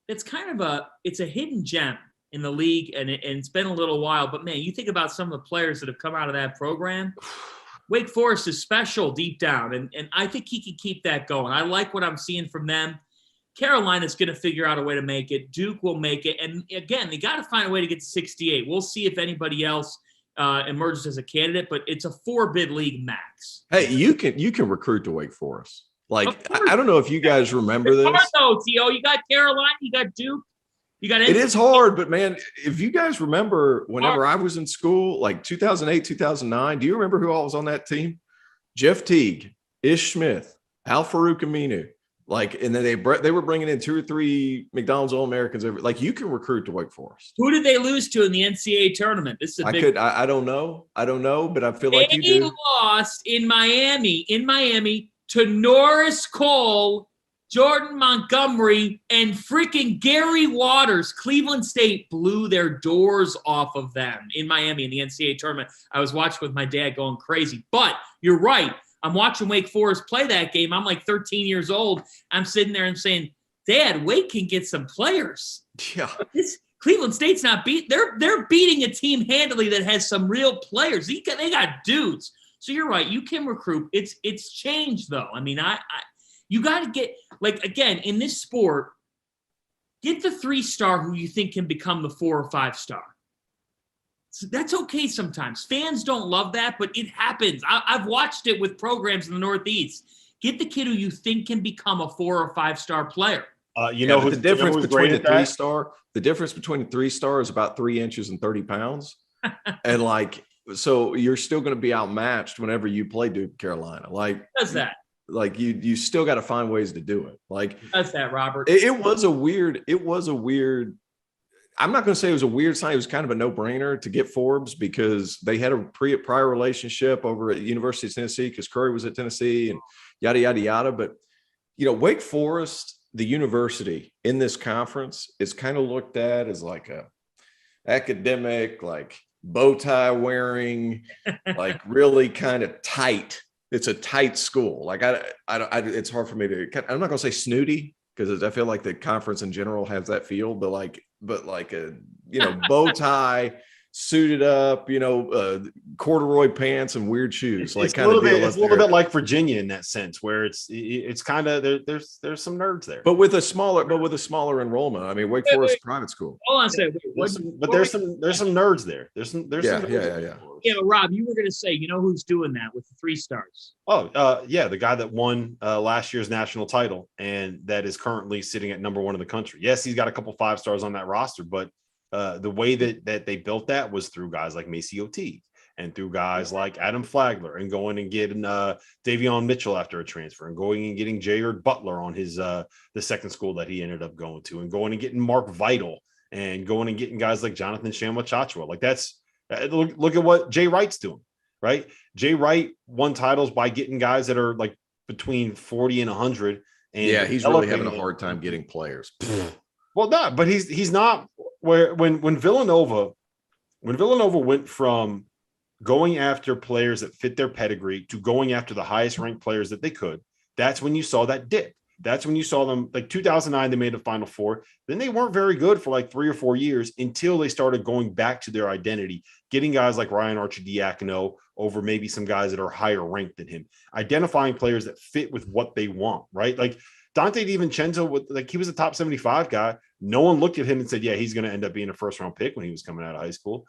That's kind of it's a hidden gem in the league, and it's been a little while. But, man, you think about some of the players that have come out of that program. Wake Forest is special deep down, and I think he can keep that going. I like what I'm seeing from them. Carolina's going to figure out a way to make it. Duke will make it. And, again, they got to find a way to get to 68. We'll see if anybody else emerges as a candidate, but it's a 4-bid league max. Hey, you can recruit to Wake Forest. Like, I don't know if you guys remember this. It's hard though, T.O. You got Carolina, you got Duke, you got NC. It is hard, but, man, if you guys remember whenever I was in school, like 2008, 2009, do you remember who all was on that team? Jeff Teague, Ish Smith, Al Farouk Aminu. Like, and then they were bringing in 2 or 3 McDonald's All-Americans. Like, you can recruit to Wake Forest. Who did they lose to in the NCAA tournament? This is I don't know, but I feel like you do. They lost in Miami to Norris Cole, Jordan Montgomery, and freaking Gary Waters. Cleveland State blew their doors off of them in Miami in the NCAA tournament. I was watching with my dad going crazy. But you're right. I'm watching Wake Forest play that game. I'm like 13 years old. I'm sitting there and saying, Dad, Wake can get some players. Yeah. Cleveland State's not beat. They're beating a team handily that has some real players. They got dudes. So you're right. You can recruit. It's changed though. I mean, you got to get, like, again, in this sport, get the 3-star who you think can become the 4 or 5-star. So that's okay sometimes. Fans don't love that, but it happens. I've watched it with programs in the Northeast. Get the kid who you think can become a 4 or 5-star player. The difference between a 3-star, the difference between a 3-star is about 3 inches and 30 pounds. And, like, so you're still going to be outmatched whenever you play Duke, Carolina. Like, does that? Like, you still got to find ways to do it. Like, does that, Robert? It was a weird. I'm not going to say it was a weird sign. It was kind of a no-brainer to get Forbes because they had a prior relationship over at the University of Tennessee because Curry was at Tennessee and yada, yada, yada. But, Wake Forest, the university in this conference, is kind of looked at as like a academic, like bow tie wearing, like really kind of tight. It's a tight school. Like, it's hard for me to, I'm not going to say snooty because I feel like the conference in general has that feel, but like a, bow tie, suited up, corduroy pants and weird shoes. It's a little bit like Virginia in that sense, where it's kind of there's some nerds there, but with a smaller enrollment. I mean, Wake Forest private school. Hold on a second. There's some nerds there. There's some yeah. Yeah, Rob, you were going to say, who's doing that with the 3-stars? Oh, the guy that won last year's national title and that is currently sitting at number 1 in the country. Yes, he's got a couple 5-stars on that roster, but the way that they built that was through guys like Maceo Teague and through guys like Adam Flagler and going and getting Davion Mitchell after a transfer and going and getting Jared Butler on his the second school that he ended up going to and going and getting Mark Vital and going and getting guys like Jonathan Shamwa-Chachua. Like, that's look at what Jay Wright's doing, right? Jay Wright won titles by getting guys that are like between 40 and 100. And he's really having a hard time getting players. Well, no, but he's not where when Villanova went from going after players that fit their pedigree to going after the highest ranked players that they could. That's when you saw that dip. That's when you saw them, like 2009, they made a Final Four. Then they weren't very good for like 3 or 4 years until they started going back to their identity, getting guys like Ryan Arcidiacono over maybe some guys that are higher ranked than him, identifying players that fit with what they want, right? Like Dante DiVincenzo, he was a top 75 guy. No one looked at him and said, yeah, he's going to end up being a first-round pick when he was coming out of high school.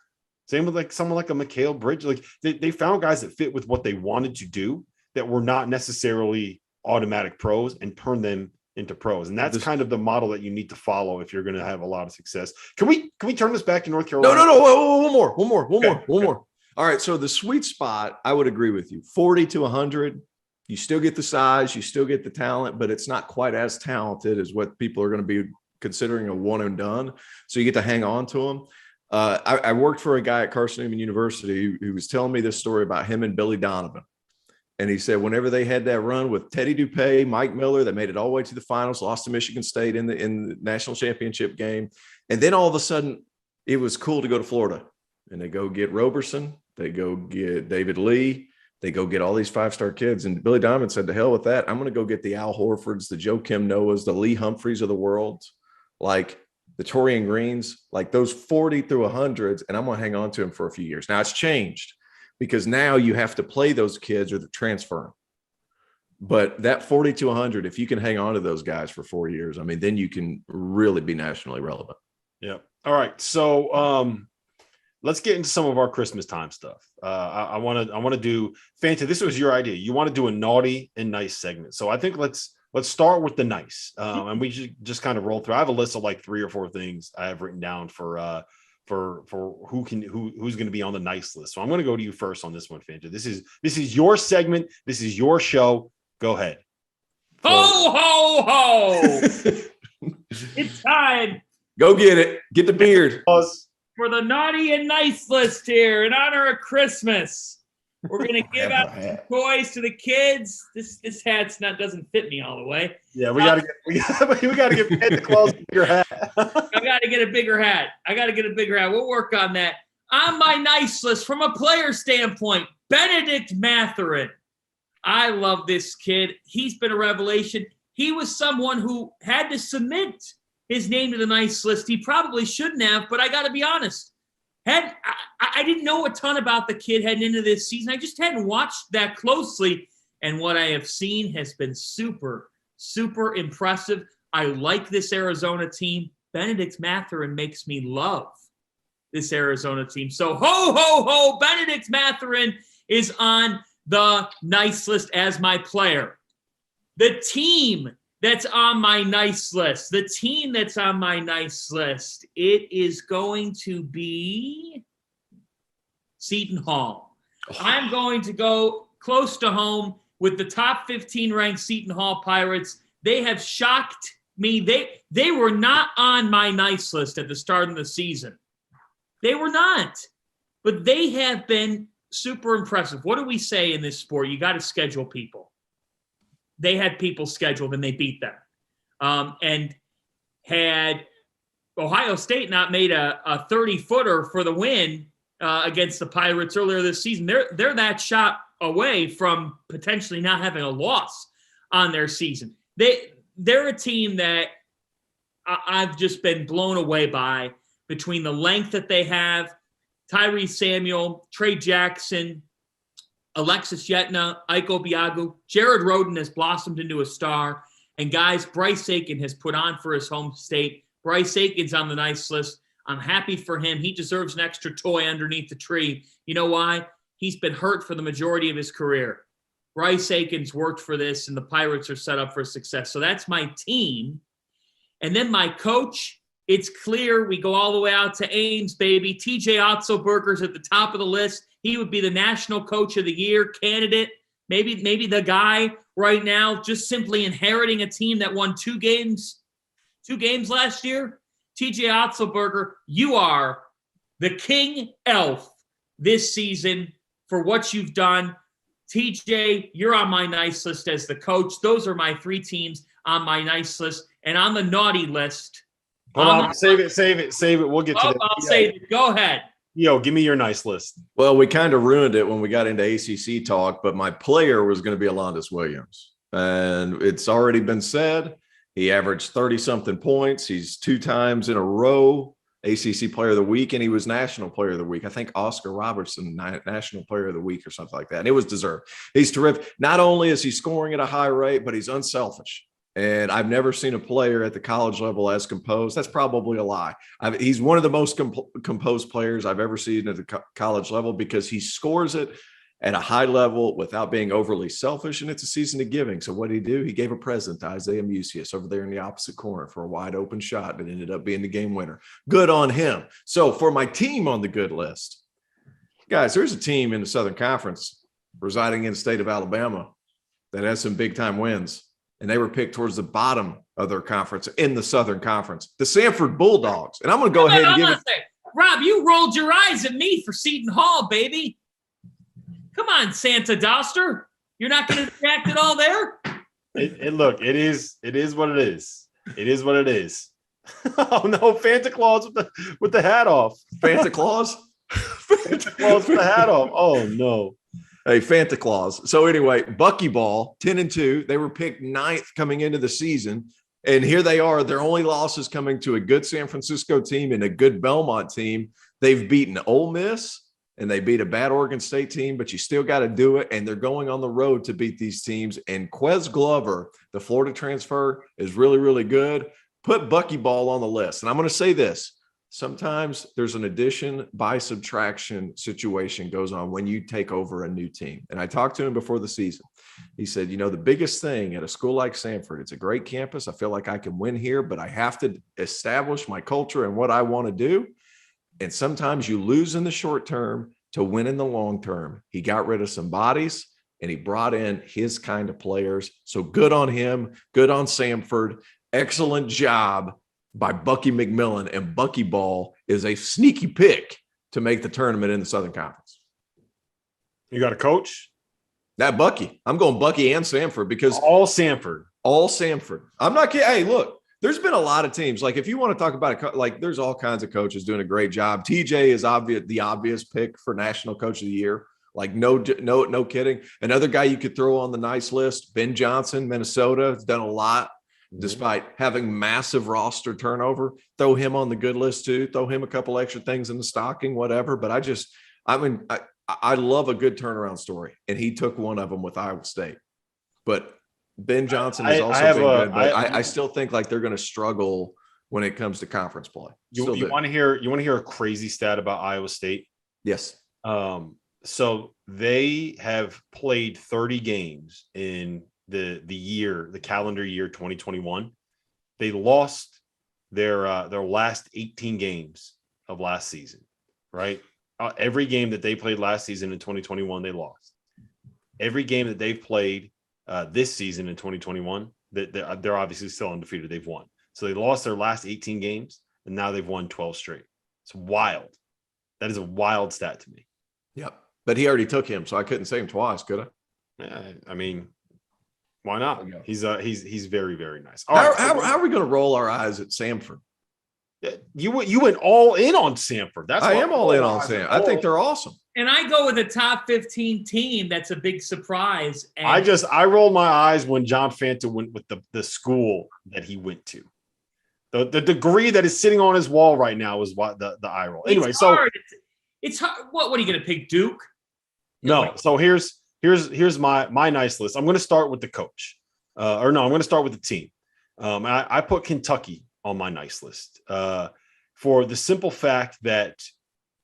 Same with like someone like a Mikal Bridge. Like they found guys that fit with what they wanted to do that were not necessarily automatic pros and turn them into pros. And that's kind of the model that you need to follow if you're going to have a lot of success. Can we turn this back to North Carolina? No. Whoa, one more. All right. So the sweet spot, I would agree with you. 40 to 100. You still get the size, you still get the talent, but it's not quite as talented as what people are going to be considering a one and done. So you get to hang on to them. I worked for a guy at Carson Newman University who was telling me this story about him and Billy Donovan. And he said, whenever they had that run with Teddy Dupay, Mike Miller, they made it all the way to the finals, lost to Michigan State in the national championship game. And then all of a sudden it was cool to go to Florida, and they go get Roberson. They go get David Lee. They go get all these 5-star kids. And Billy Donovan said, to hell with that. I'm going to go get the Al Horfords, the Joakim Noahs, the Lee Humphreys of the world, like the Torian Greens, like those 40 through 100s. And I'm going to hang on to them for a few years. Now it's changed because now you have to play those kids or transfer them. But that 40 to 100, if you can hang on to those guys for 4 years, I mean, then you can really be nationally relevant. Yeah. All right. So, let's get into some of our Christmas time stuff. I want to do Fanta. This was your idea. You want to do a naughty and nice segment. So I think let's start with the nice, and we should just kind of roll through. I have a list of like 3 or 4 things I have written down for who's going to be on the nice list. So I'm going to go to you first on this one, Fanta. This is your segment. This is your show. Go ahead. Ho ho ho! It's time. Go get it. Get the beard. For the naughty and nice list here in honor of Christmas. We're going to give out some toys to the kids. This hat's doesn't fit me all the way. Yeah, we got to get Santa Claus a bigger hat. I got to get a bigger hat. We'll work on that. On my nice list, from a player standpoint, Benedict Mathurin. I love this kid. He's been a revelation. He was someone who had to submit his name to the nice list. He probably shouldn't have, but I got to be honest. I didn't know a ton about the kid heading into this season. I just hadn't watched that closely. And what I have seen has been super, super impressive. I like this Arizona team. Benedict Mathurin makes me love this Arizona team. So ho, ho, ho, Benedict Mathurin is on the nice list as my player. The team that's on my nice list. It is going to be Seton Hall. I'm going to go close to home with the top 15 ranked Seton Hall Pirates. They have shocked me. They were not on my nice list at the start of the season. They were not. But they have been super impressive. What do we say in this sport? You got to schedule people. They had people scheduled and they beat them. And had Ohio State not made a 30-footer for the win against the Pirates earlier this season, they're that shot away from potentially not having a loss on their season. They're a team that I've just been blown away by, between the length that they have, Tyrese Samuel, Trey Jackson, Alexis Yetna, Ike Obiagu. Jared Rhoden has blossomed into a star. And guys, Bryce Aiken has put on for his home state. Bryce Aiken's on the nice list. I'm happy for him. He deserves an extra toy underneath the tree. You know why? He's been hurt for the majority of his career. Bryce Aiken's worked for this, and the Pirates are set up for success. So that's my team. And then my coach, it's clear we go all the way out to Ames, baby. TJ Otzelberger's at the top of the list. He would be the National Coach of the Year candidate. Maybe the guy right now, just simply inheriting a team that won two games last year. TJ Otzelberger, you are the king elf this season for what you've done. TJ, you're on my nice list as the coach. Those are my 3 teams on my nice list. And on the naughty list. Hold on, save it. We'll get to that. I'll save it. Go ahead. Yo, give me your nice list. Well, we kind of ruined it when we got into ACC talk, but my player was going to be Alondas Williams. And it's already been said, he averaged 30-something points. He's 2 times in a row ACC Player of the Week, and he was National Player of the Week. I think Oscar Robertson, National Player of the Week or something like that. And it was deserved. He's terrific. Not only is he scoring at a high rate, but he's unselfish. And I've never seen a player at the college level as composed. That's probably a lie. He's one of the most composed players I've ever seen at the college level, because he scores it at a high level without being overly selfish, and it's a season of giving. So what did he do? He gave a present to Isaiah Musius over there in the opposite corner for a wide open shot that ended up being the game winner. Good on him. So for my team on the good list, guys, there's a team in the Southern Conference residing in the state of Alabama that has some big time wins, and they were picked towards the bottom of their conference in the Southern Conference, the Sanford Bulldogs. And I'm going to go ahead and give it. Rob, you rolled your eyes at me for Seton Hall, baby. Come on, Santa Doster. You're not going to react at all there? Look, it is what it is. It is what it is. Oh no, Fanta Claus with the hat off. Fanta Claus? Fanta Claus with the hat off. Oh no. Hey, Fanta Claus. So anyway, Buckyball, 10-2. They were picked 9th coming into the season. And here they are. Their only losses coming to a good San Francisco team and a good Belmont team. They've beaten Ole Miss, and they beat a bad Oregon State team, but you still got to do it. And they're going on the road to beat these teams. And Quez Glover, the Florida transfer, is really, really good. Put Buckyball on the list. And I'm going to say this. Sometimes there's an addition by subtraction situation goes on when you take over a new team. And I talked to him before the season. He said, you know, the biggest thing at a school like Sanford, it's a great campus. I feel like I can win here, but I have to establish my culture and what I want to do. And sometimes you lose in the short term to win in the long term. He got rid of some bodies and he brought in his kind of players. So good on him. Good on Sanford. Excellent job by Bucky McMillan, and Buckyball is a sneaky pick to make the tournament in the Southern Conference. You got a coach? That Bucky. I'm going Bucky and Sanford because all Sanford. I'm not kidding. Hey, look, there's been a lot of teams. Like if you want to talk about it, like there's all kinds of coaches doing a great job. TJ is the obvious pick for National Coach of the Year. Like no kidding. Another guy you could throw on the nice list, Ben Johnson, Minnesota, has done a lot. Despite having massive roster turnover, throw him on the good list too. Throw him a couple extra things in the stocking, whatever. But I love a good turnaround story, and he took one of them with Iowa State. But Ben Johnson has also been good. But I still think like they're going to struggle when it comes to conference play. You want to hear a crazy stat about Iowa State? Yes. So they have played 30 games in the calendar year 2021. They lost their last 18 games of last season, right? Every game that they played last season in 2021, they lost. Every game that they've played this season in 2021, they're obviously still undefeated. They've won. So they lost their last 18 games, and now they've won 12 straight. It's wild. That is a wild stat to me. Yep. But he already took him, so I couldn't say him twice, could I? I mean, why not? He's very, very nice. How are we going to roll our eyes at Sanford? You went all in on Sanford. I am all in on Sanford. I think they're awesome. And I go with a top 15 team. That's a big surprise. And I rolled my eyes when John Fanta went with the school that he went to. The degree that is sitting on his wall right now is what the eye roll. Anyway, it's hard. What are you going to pick, Duke? No. So here's my nice list. I'm going to start with the coach, I'm going to start with the team. I put Kentucky on my nice list for the simple fact that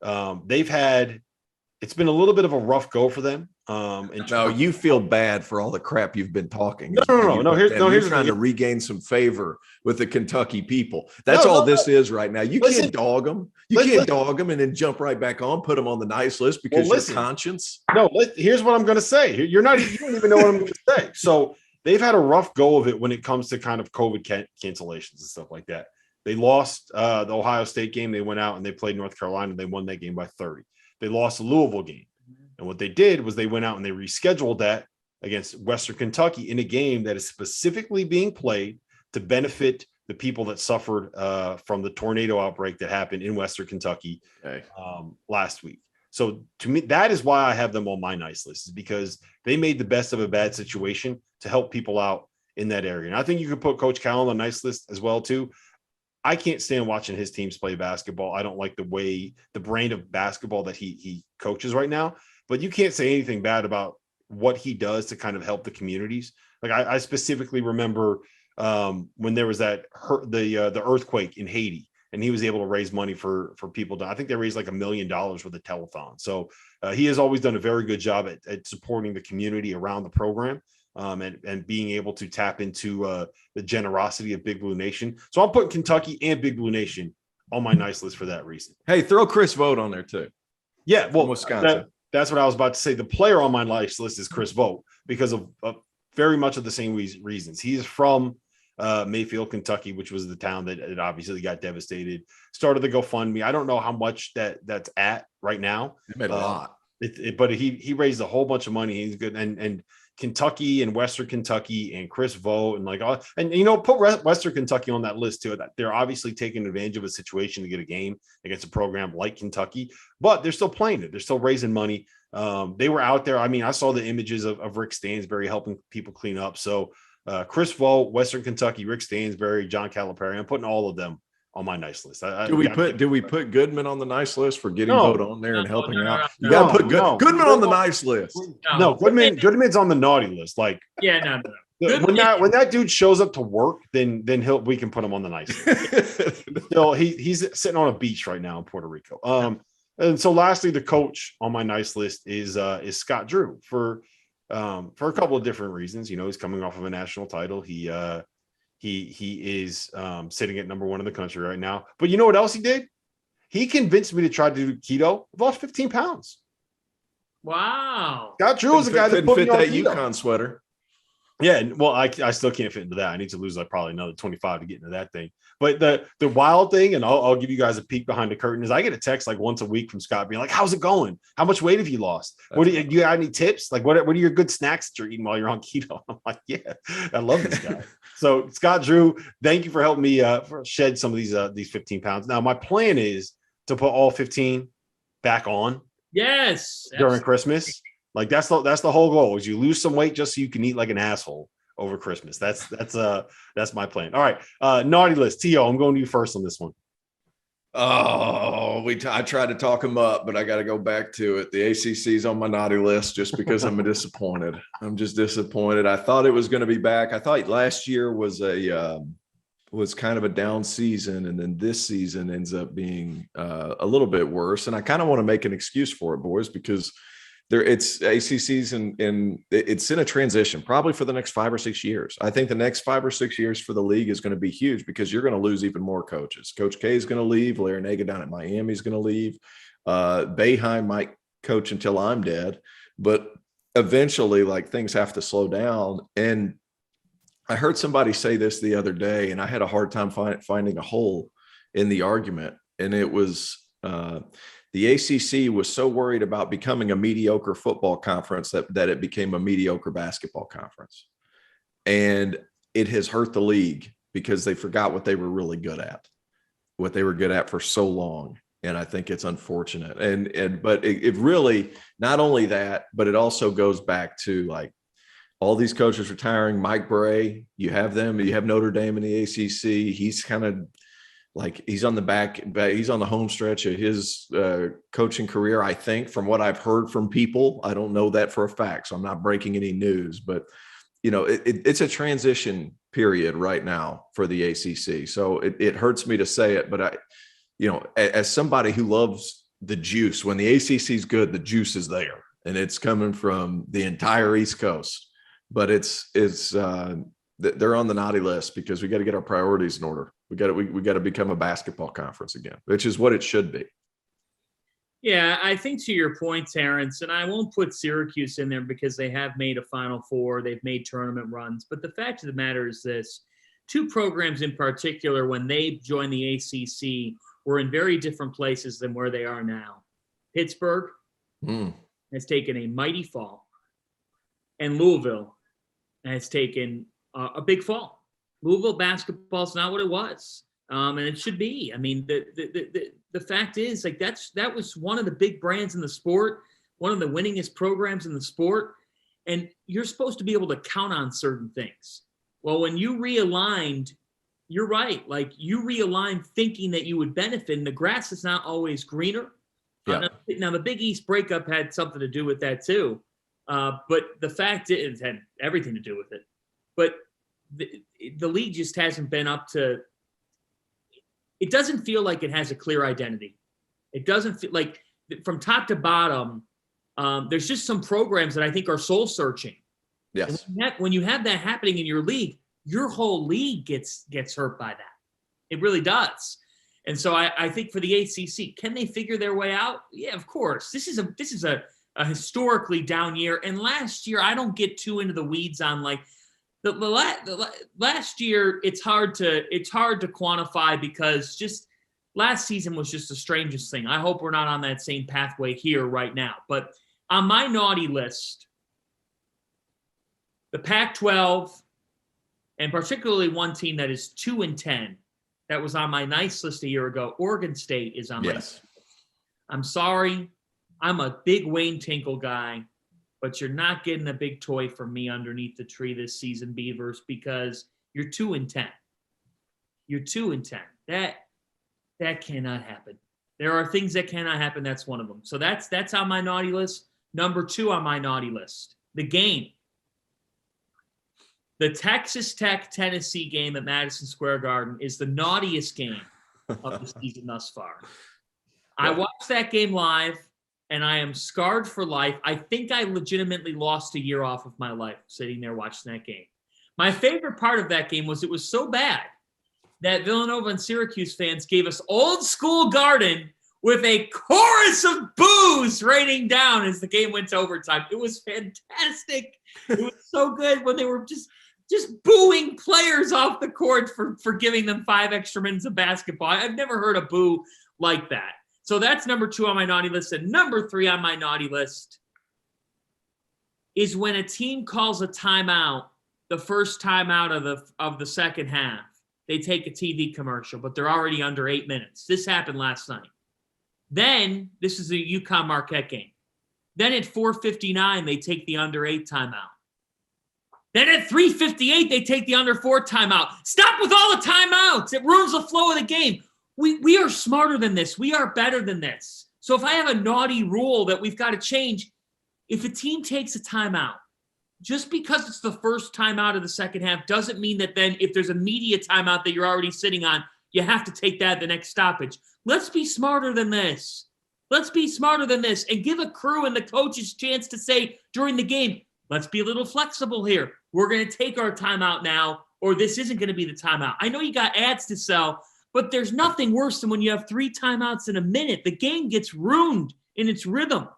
it's been a little bit of a rough go for them. No, you feel bad for all the crap you've been talking. No. Here's trying to regain some favor with the Kentucky people. That's all this is right now. You can't dog them. You can't dog them and then jump right back on, put them on the nice list because your conscience. No, here's what I'm going to say. You don't even know what I'm going to say. So they've had a rough go of it when it comes to kind of COVID cancellations and stuff like that. They lost the Ohio State game. They went out and they played North Carolina. They won that game by 30. They lost the Louisville game. And what they did was they went out and they rescheduled that against Western Kentucky in a game that is specifically being played to benefit the people that suffered from the tornado outbreak that happened in Western Kentucky last week. So to me, that is why I have them on my nice list, is because they made the best of a bad situation to help people out in that area. And I think you could put Coach Cal on the nice list as well, too. I can't stand watching his teams play basketball. I don't like the brand of basketball that he coaches right now. But you can't say anything bad about what he does to kind of help the communities. Like I specifically remember when there was the earthquake in Haiti, and he was able to raise money for people to, I think they raised like $1 million with a telethon. So he has always done a very good job at supporting the community around the program. And being able to tap into the generosity of Big Blue Nation. So I'm putting Kentucky and Big Blue Nation on my nice list for that reason. Hey, throw Chris Vogt on there too. Yeah, well, Wisconsin. That's what I was about to say. The player on my nice list is Chris Vogt because of very much of the same reasons. He's from Mayfield, Kentucky, which was the town that obviously got devastated. Started the GoFundMe. I don't know how much that's at right now. It made a lot. But he raised a whole bunch of money. He's good. And Kentucky and Western Kentucky and Chris Vogt and put Western Kentucky on that list too. That they're obviously taking advantage of a situation to get a game against a program like Kentucky, but they're still playing it. They're still raising money. They were out there. I mean, I saw the images of Rick Stansbury helping people clean up. So Chris Vogt, Western Kentucky, Rick Stansbury, John Calipari. I'm putting all of them on my nice list. Do we put Goodman on the nice list for getting Vogt on there and helping out? You No, got to put Goodman on the nice list. No, Goodman's on the naughty list. Like, no. When that dude shows up to work, then we can put him on the nice list. So he's sitting on a beach right now in Puerto Rico. And so lastly, the coach on my nice list is Scott Drew for a couple of different reasons. He's coming off of a national title. He is sitting at number 1 in the country right now. But you know what else he did? He convinced me to try to do keto. I've lost 15 pounds. Wow. Scott Drew is a guy that put me on that keto. UConn sweater. Yeah, well, I still can't fit into that. I need to lose like probably another 25 to get into that thing. But the wild thing, and I'll give you guys a peek behind the curtain, is I get a text like once a week from Scott being like, "How's it going? How much weight have you lost? Do you got any tips? Like, what are your good snacks that you're eating while you're on keto?" I'm like, "Yeah, I love this guy." So Scott Drew, thank you for helping me shed some of these 15 pounds. Now my plan is to put all 15 back on. Yes, during Christmas. Like that's the whole goal is you lose some weight just so you can eat like an asshole over Christmas. That's my plan. All right. Naughty list. Tio, I'm going to you first on this one. Oh, I tried to talk him up, but I got to go back to it. The ACC's on my naughty list just because I'm disappointed. I'm just disappointed. I thought it was going to be back. I thought last year was kind of a down season, and then this season ends up being a little bit worse. And I kind of want to make an excuse for it, boys, because it's ACC's and it's in a transition probably for the next 5 or 6 years. I think the next 5 or 6 years for the league is going to be huge because you're going to lose even more coaches. Coach K is going to leave. Larinaga down at Miami is going to leave. Boeheim might coach until I'm dead, but eventually like things have to slow down. And I heard somebody say this the other day, and I had a hard time finding a hole in the argument. And it was the ACC was so worried about becoming a mediocre football conference that it became a mediocre basketball conference. And it has hurt the league because they forgot what they were really good at, what they were good at for so long. And I think it's unfortunate. But it really, not only that, but it also goes back to like all these coaches retiring. Mike Bray, you have Notre Dame in the ACC. He's kind of like he's on the home stretch of his coaching career, I think, from what I've heard from people. I don't know that for a fact, so I'm not breaking any news, but it's a transition period right now for the ACC. So it hurts me to say it, but as somebody who loves the juice, when the ACC is good, the juice is there, and it's coming from the entire East Coast. But they're on the naughty list because we got to get our priorities in order. We got to become a basketball conference again, which is what it should be. Yeah, I think to your point, Terrence, and I won't put Syracuse in there because they have made a Final Four, they've made tournament runs. But the fact of the matter is this: 2 programs in particular, when they joined the ACC, were in very different places than where they are now. Pittsburgh has taken a mighty fall, and Louisville has taken a big fall. Louisville basketball is not what it was, and it should be. I mean, the fact is, like that was one of the big brands in the sport, one of the winningest programs in the sport, and you're supposed to be able to count on certain things. Well, when you realigned, you're right. Like you realigned thinking that you would benefit, and the grass is not always greener. Yeah. Now the Big East breakup had something to do with that too, but the fact is, it had everything to do with it. But the league just hasn't been up to it doesn't feel like it has a clear identity. It doesn't feel like from top to bottom, there's just some programs that I think are soul searching. Yes. And when you have that happening in your league, your whole league gets hurt by that. It really does. And so I think for the ACC, can they figure their way out? Yeah, of course. This is a historically down year. And last year, I don't get too into the weeds on like the last year. It's hard to quantify because just last season was just the strangest thing. I hope we're not on that same pathway here right now. But on my naughty list, the Pac-12, and particularly one team that is 2-10, that was on my nice list a year ago. Oregon State is on my list. I'm sorry. I'm a big Wayne Tinkle guy, but you're not getting a big toy from me underneath the tree this season, Beavers, because you're 2-10. You're 2-10. That cannot happen. There are things that cannot happen. That's one of them. So that's on my naughty list. Number 2 on my naughty list, the game. The Texas Tech-Tennessee game at Madison Square Garden is the naughtiest game of the season thus far. I watched that game live, and I am scarred for life. I think I legitimately lost a year off of my life sitting there watching that game. My favorite part of that game was it was so bad that Villanova and Syracuse fans gave us old school Garden with a chorus of boos raining down as the game went to overtime. It was fantastic. It was so good when they were just booing players off the court for giving them 5 extra minutes of basketball. I've never heard a boo like that. So that's number 2 on my naughty list. And number 3 on my naughty list is when a team calls a timeout, the first timeout of the second half. They take a TV commercial, but they're already under 8 minutes. This happened last night. Then, this is a UConn Marquette game. Then at 4:59, they take the under 8 timeout. Then at 3:58, they take the under 4 timeout. Stop with all the timeouts. It ruins the flow of the game. We are smarter than this. We are better than this. So if I have a naughty rule that we've got to change, if a team takes a timeout, just because it's the first timeout of the second half doesn't mean that then if there's a media timeout that you're already sitting on, you have to take that the next stoppage. Let's be smarter than this. Let's be smarter than this and give a crew and the coaches a chance to say during the game, let's be a little flexible here. We're going to take our timeout now, or this isn't going to be the timeout. I know you got ads to sell, but there's nothing worse than when you have 3 timeouts in a minute. The game gets ruined in its rhythm.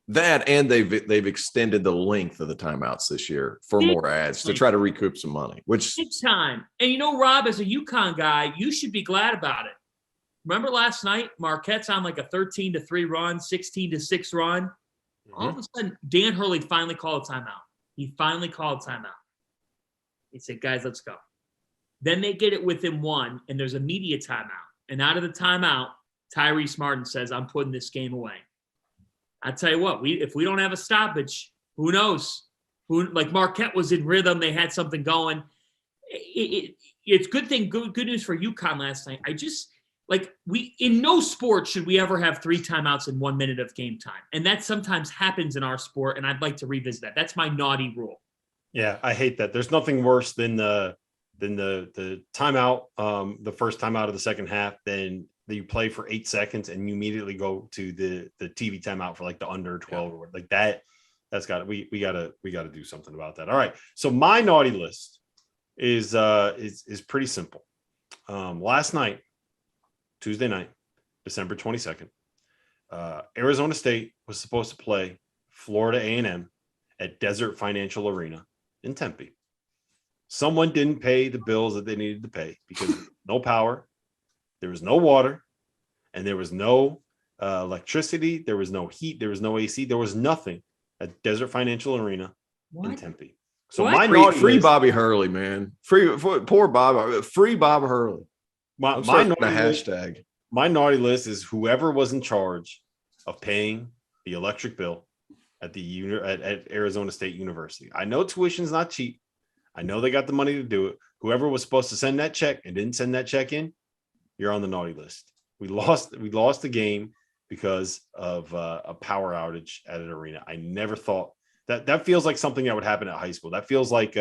That and they've extended the length of the timeouts this year for more ads to try to recoup some money, which big time. And you know, Rob, as a UConn guy, you should be glad about it. Remember last night, Marquette's on like a 13-3 run, 16-6 run. Mm-hmm. All of a sudden, Dan Hurley finally called a timeout. He finally called a timeout. He said, guys, let's go. Then they get it within 1, and there's a media timeout. And out of the timeout, Tyrese Martin says, I'm putting this game away. I tell you what, if we don't have a stoppage, who knows? Like Marquette was in rhythm. They had something going. It's good news for UConn last night. In no sport should we ever have 3 timeouts in 1 minute of game time. And that sometimes happens in our sport, and I'd like to revisit that. That's my naughty rule. Yeah, I hate that. There's nothing worse than the timeout, the first timeout of the second half, then you play for 8 seconds and you immediately go to the TV timeout for like the under 12 or like that. That's we gotta do something about that. All right. So my naughty list is pretty simple. Last night, Tuesday night, December 22nd, Arizona State was supposed to play Florida A&M at Desert Financial Arena in Tempe. Someone didn't pay the bills that they needed to pay because no power, there was no water, and there was no electricity. There was no heat. There was no AC. There was nothing at Desert Financial Arena in Tempe. So free Bobby Hurley, man. Poor Bob. Free Bob Hurley. My naughty list is whoever was in charge of paying the electric bill at at Arizona State University. I know tuition's not cheap. I know they got the money to do it. Whoever was supposed to send that check and didn't send that check in, you're on the naughty list. We lost the game because of a power outage at an arena. I never thought that feels like something that would happen at high school. That feels like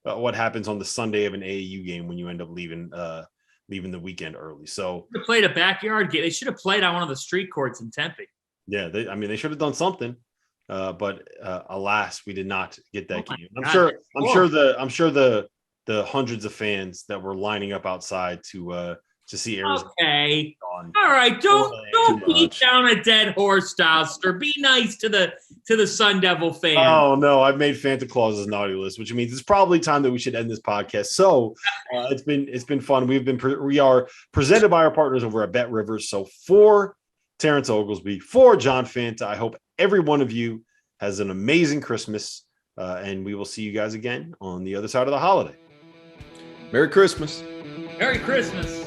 what happens on the Sunday of an AAU game when you end up leaving leaving the weekend early. So They played a backyard game. They should have played on one of the street courts in Tempe. yeah, they should have done something. But alas, we did not get that game. I'm God, sure the hundreds of fans that were lining up outside to see Arizona. Okay. On. All right. Don't Too beat much. down a dead horse, Douster. Be nice to the Sun Devil fans. Oh no, I've made Santa Claus's naughty list, which means it's probably time that we should end this podcast. So it's been fun. We are presented by our partners over at Bet Rivers. So for Terrence Oglesby, for John Fanta, I hope every one of you has an amazing Christmas, and we will see you guys again on the other side of the holiday. Merry Christmas. Merry Christmas.